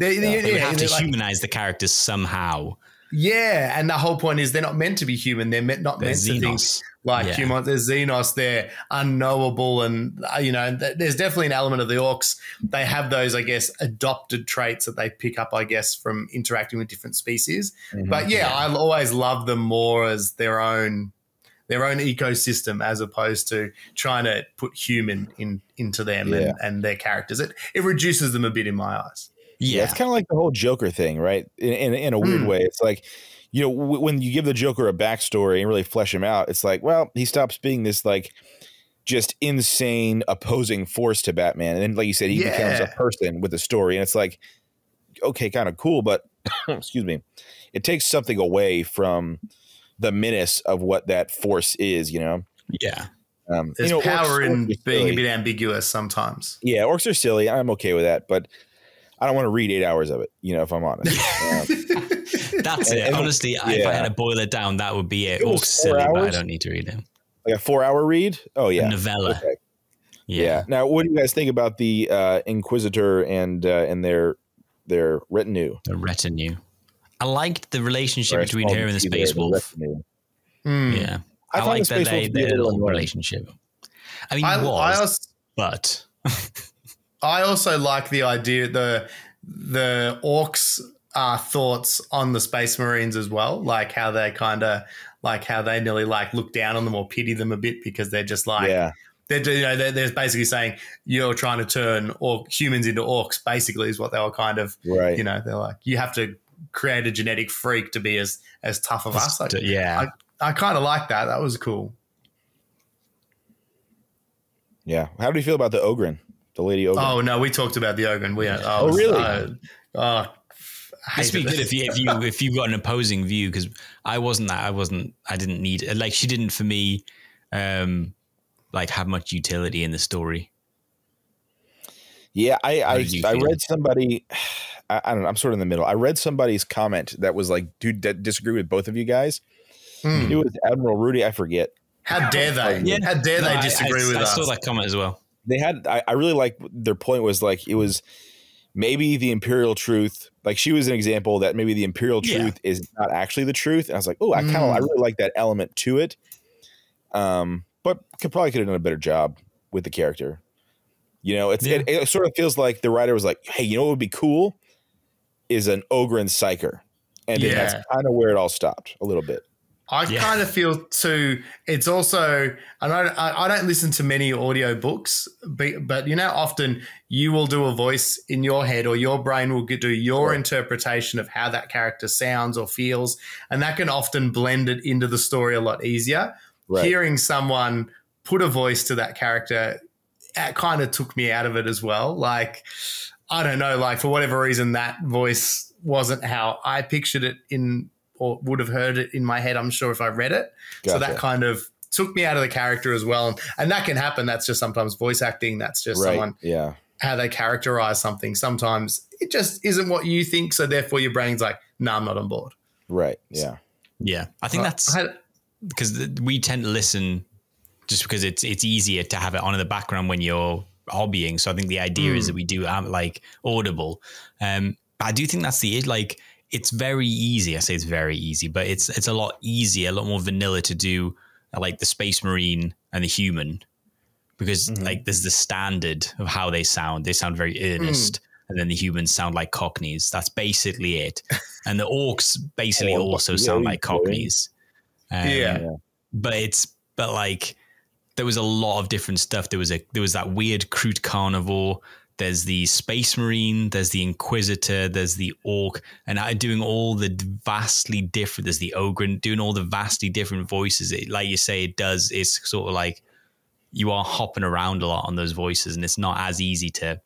They have to humanize the characters somehow. Yeah, and the whole point is they're not meant to be human. They're not meant to think like humans. They're Xenos. They're unknowable, and there's definitely an element of the orcs. They have those, I guess, adopted traits that they pick up, I guess, from interacting with different species. Mm-hmm. But I always love them more as their own ecosystem as opposed to trying to put human into them and their characters. It reduces them a bit in my eyes. Yeah, it's kind of like the whole Joker thing, right? In a weird way. It's like, when you give the Joker a backstory and really flesh him out, it's like, well, he stops being this like just insane opposing force to Batman. And then, like you said, he becomes a person with a story. And it's like, okay, kind of cool, but excuse me, it takes something away from the menace of what that force is, Yeah. There's power in being a bit ambiguous sometimes. Yeah, orcs are silly. I'm okay with that, but I don't want to read 8 hours of it, if I'm honest. That's it. Honestly, if I had to boil it down, that would be it. Orcs silly, but I don't need to read them. Like a 4-hour read? Oh, yeah. A novella. Okay. Yeah. Now, what do you guys think about the Inquisitor and their retinue? The retinue. I liked the relationship between her and the Space Wolf. Yeah. I like that they had a little relationship. I mean, but... I also like the idea, the orcs' thoughts on the Space Marines as well, like how they nearly like look down on them or pity them a bit because they're just like, they're basically saying you're trying to turn humans into orcs. Basically, is what they were kind of, right. They're like, you have to create a genetic freak to be as tough of us. Like, I kind of like that. That was cool. Yeah. How do you feel about the Ogryn? The Lady Ogryn. Oh no, we talked about the Ogryn. Really? It'd be good if you got an opposing view, because I didn't need it. Like, she didn't for me like have much utility in the story. Yeah, I read somebody. I don't know. I'm sort of in the middle. I read somebody's comment that was like, dude, that disagree with both of you guys. It was Admiral Rudy. I forget. How dare they? How dare they disagree with us? I saw that comment as well. They had, I really like their point was like, it was maybe the Imperial truth. Like, she was an example that maybe the Imperial truth is not actually the truth. And I was like, oh, I really like that element to it. But probably could have done a better job with the character. It sort of feels like the writer was like, hey, what would be cool is an Ogryn Psyker. And then that's kind of where it all stopped a little bit. I kind of feel too. It's also, I don't listen to many audio books, but often you will do a voice in your head, or your brain will do your interpretation of how that character sounds or feels, and that can often blend it into the story a lot easier. Right. Hearing someone put a voice to that character, it kind of took me out of it as well. Like, I don't know, like for whatever reason, that voice wasn't how I pictured it or would have heard it in my head, I'm sure, if I read it. Gotcha. So that kind of took me out of the character as well. And that can happen. That's just sometimes voice acting. That's just someone, how they characterize something. Sometimes it just isn't what you think. So therefore your brain's like, no, I'm not on board. Right. Yeah. Yeah. I think that's because we tend to listen just because it's easier to have it on in the background when you're hobbying. So I think the idea is that we do have like Audible. I do think that's it's very easy. I say it's very easy, but it's a lot easier, a lot more vanilla to do like the Space Marine and the human, because like there's the standard of how they sound. They sound very earnest, and then the humans sound like Cockneys. That's basically it. And the orcs basically also sound like Cockneys. But like there was a lot of different stuff. There was that weird Kroot carnivore. There's the Space Marine, there's the Inquisitor, there's the Orc, and doing all the vastly different, there's the Ogryn, doing all the vastly different voices. Like you say, it's sort of like you are hopping around a lot on those voices, and it's not as easy to,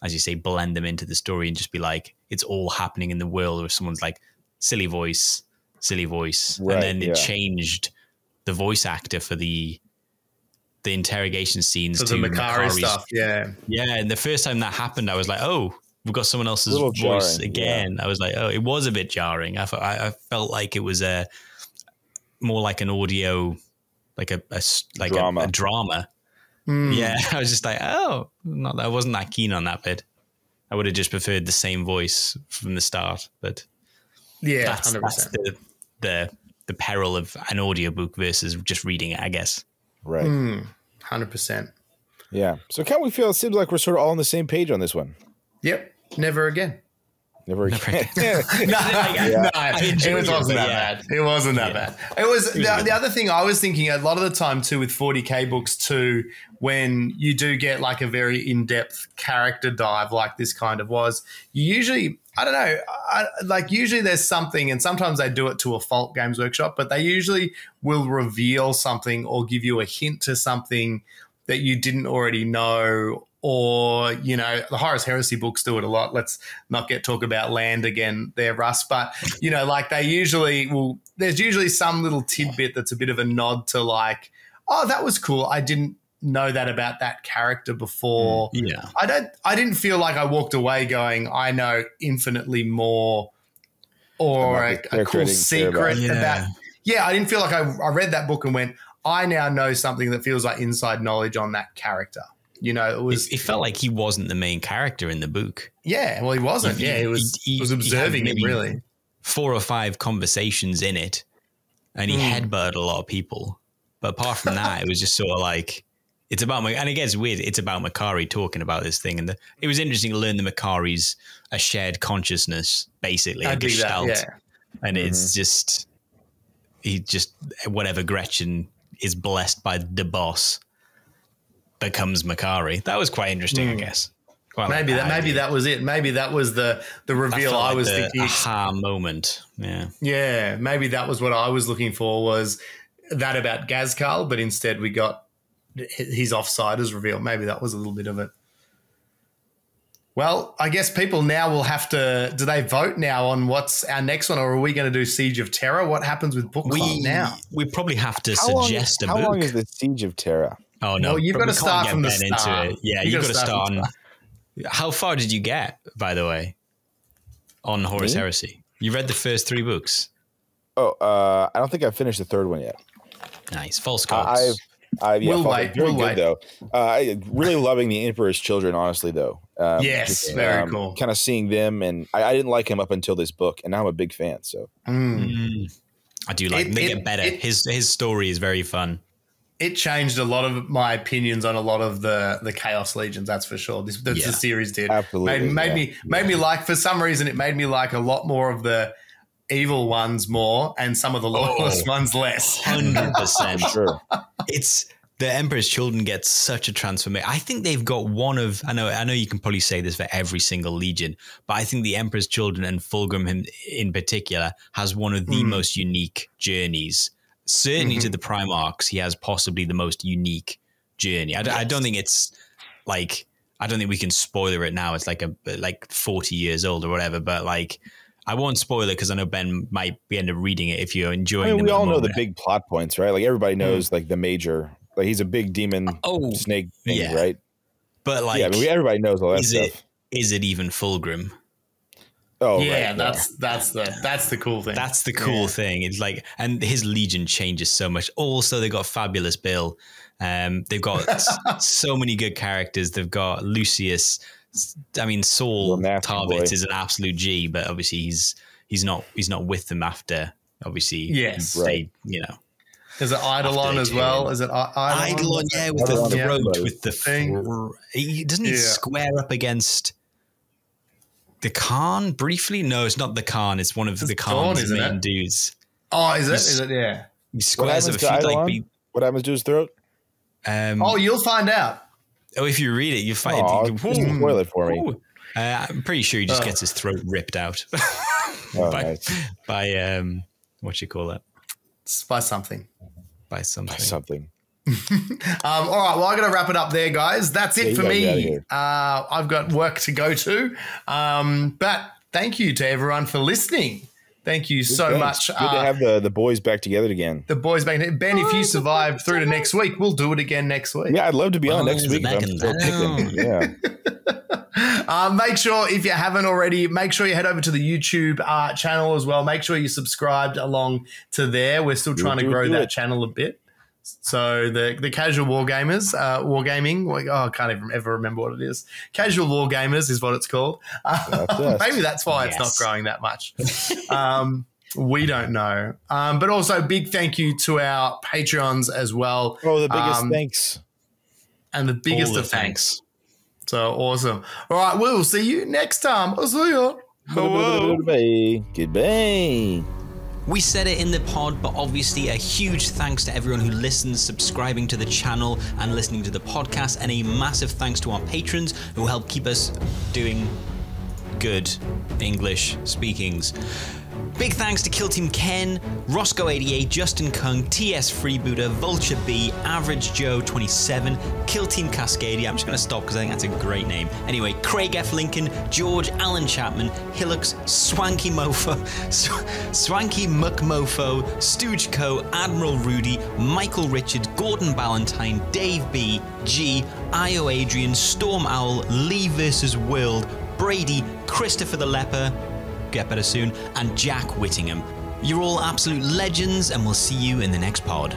as you say, blend them into the story and just be like, it's all happening in the world, or someone's like, silly voice. Right, and then it changed the voice actor for the interrogation scenes to the Makari stuff. Yeah. And the first time that happened, I was like, oh, we've got someone else's voice again. I was like, oh, it was a bit jarring. I felt like it was more like an audio, like a drama. A drama. Yeah. I was just like, oh, I wasn't that keen on that bit. I would have just preferred the same voice from the start, but Yeah, that's 100%. the peril of an audiobook versus just reading it, I guess. Right. 100%. Yeah. So can we feel? It seems like we're sort of all on the same page on this one. Yep. Never again. Never again. No, it wasn't that bad. It wasn't that bad. It was the other thing I was thinking a lot of the time too with 40K books too, when you do get like a very in-depth character dive like this kind of was, you usually, I don't know, usually there's something, and sometimes they do it to a fault, Games Workshop, but they usually will reveal something or give you a hint to something that you didn't already know. Or, you know, the Horus Heresy books do it a lot. Let's not talk about land again there, Russ. But, you know, like they usually there's usually some little tidbit that's a bit of a nod to like, oh, that was cool. I didn't know that about that character before. Yeah. I didn't feel like I walked away going, I know infinitely more or a cool secret about. Yeah, I didn't feel like I read that book and went, I now know something that feels like inside knowledge on that character. You know, it felt like he wasn't the main character in the book. Yeah, well, he wasn't. He was observing him, really. 4 or 5 conversations in it, and he headbutted a lot of people. But apart from that, it was just sort of like, it's about, and it gets weird, it's about Makari talking about this thing. And it was interesting to learn that Makari's a shared consciousness, basically, a gestalt. And it's just, whatever Gretchen is blessed by the boss becomes Makari. That was quite interesting, I guess. Maybe that was it. Maybe that was the reveal I was thinking. Aha moment. Yeah. Yeah. Maybe that was what I was looking for, was that about Gazkarl, but instead we got his offsiders reveal. Maybe that was a little bit of it. Well, I guess people now will have to, do they vote now on what's our next one, or are we going to do Siege of Terror? What happens with book club now? We probably have to suggest a book. How long is the Siege of Terror? Oh, no. Well, you've got to start from the start. Into it. Yeah, you've got to start on. How far did you get, by the way, on Horus Heresy? You read the first 3 books? Oh, I don't think I've finished the 3rd one yet. Nice. False Gods. We'll wait. Very good, though. Really loving the Emperor's Children, honestly, though. Yes, very cool. Kind of seeing them, and I didn't like him up until this book, and now I'm a big fan. So I do like them. They get better. His story is very fun. It changed a lot of my opinions on a lot of the Chaos Legions, that's for sure. The series did. Absolutely. Made me like, for some reason, it made me like a lot more of the evil ones more and some of the loyalist ones less. 100%. Sure. It's the Emperor's Children gets such a transformation. I think they've got one of, I know you can probably say this for every single Legion, but I think the Emperor's Children and Fulgrim in particular has one of the most unique journeys. Certainly to the Primarchs, he has possibly the most unique journey. I don't think it's like, I don't think we can spoiler it now. It's like 40 years old or whatever, but like, I won't spoil it because I know Ben might end up reading it if you're enjoying them. We all know the big plot points, right? Like everybody knows like the major, like he's a big demon snake thing, right? But like, everybody knows all that stuff. Is it even Fulgrim? Oh, yeah, right, that's the cool thing. That's the cool thing. It's like, and his Legion changes so much. Also, they got Fabulous Bill. They've got so many good characters. They've got Lucius. I mean, Saul Tarvitz is an absolute G, but obviously he's not with them after. Obviously, right. You know. Is it Eidolon as well? Is it Eidolon? Yeah, with the throat, with the thing. Doesn't he square up against the Khan briefly? No, it's not the Khan. It's one of the Khan's main dudes. Oh, is it? Is it? Yeah. He squares up. What happens to his throat? You'll find out. Oh, if you read it, you find it. Spoil it for me. I'm pretty sure he just gets his throat ripped out by what you call that? By something. By something. All right, well, I'm going to wrap it up there, guys. That's it for me. I've got work to go to. But thank you to everyone for listening. Thank you so much. Good to have the boys back together again. The boys back. Ben, if you survive through to next week, we'll do it again next week. Yeah, I'd love to be on next week. I'm still kicking. Yeah. Make sure, if you haven't already, make sure you head over to the YouTube channel as well. Make sure you subscribed along to there. We're still trying to grow that channel a bit. So the casual wargamers, wargaming. Oh, I can't even ever remember what it is. Casual wargamers is what it's called. Maybe that's why it's not growing that much. We don't know. But also big thank you to our Patreons as well. Oh, the biggest thanks. And the biggest of thanks. So awesome. All right, we'll see you next time. I'll see you. Goodbye. We said it in the pod, but obviously a huge thanks to everyone who listens, subscribing to the channel and listening to the podcast, and a massive thanks to our patrons who help keep us doing good English speakings. Big thanks to Kill Team Ken, Roscoe88, Justin Kung, TS Freebooter, Vulture B, Average Joe 27, Kill Team Cascadia. I'm just going to stop because I think that's a great name. Anyway, Craig F. Lincoln, George Allen Chapman, Hillux, Swanky Mofo, Swanky McMofo, Stooge Co, Admiral Rudy, Michael Richard, Gordon Ballantyne, Dave B, G, Io Adrian, Storm Owl, Lee vs. World, Brady, Christopher the Leper, get better soon, and Jack Whittingham. You're all absolute legends, and we'll see you in the next pod.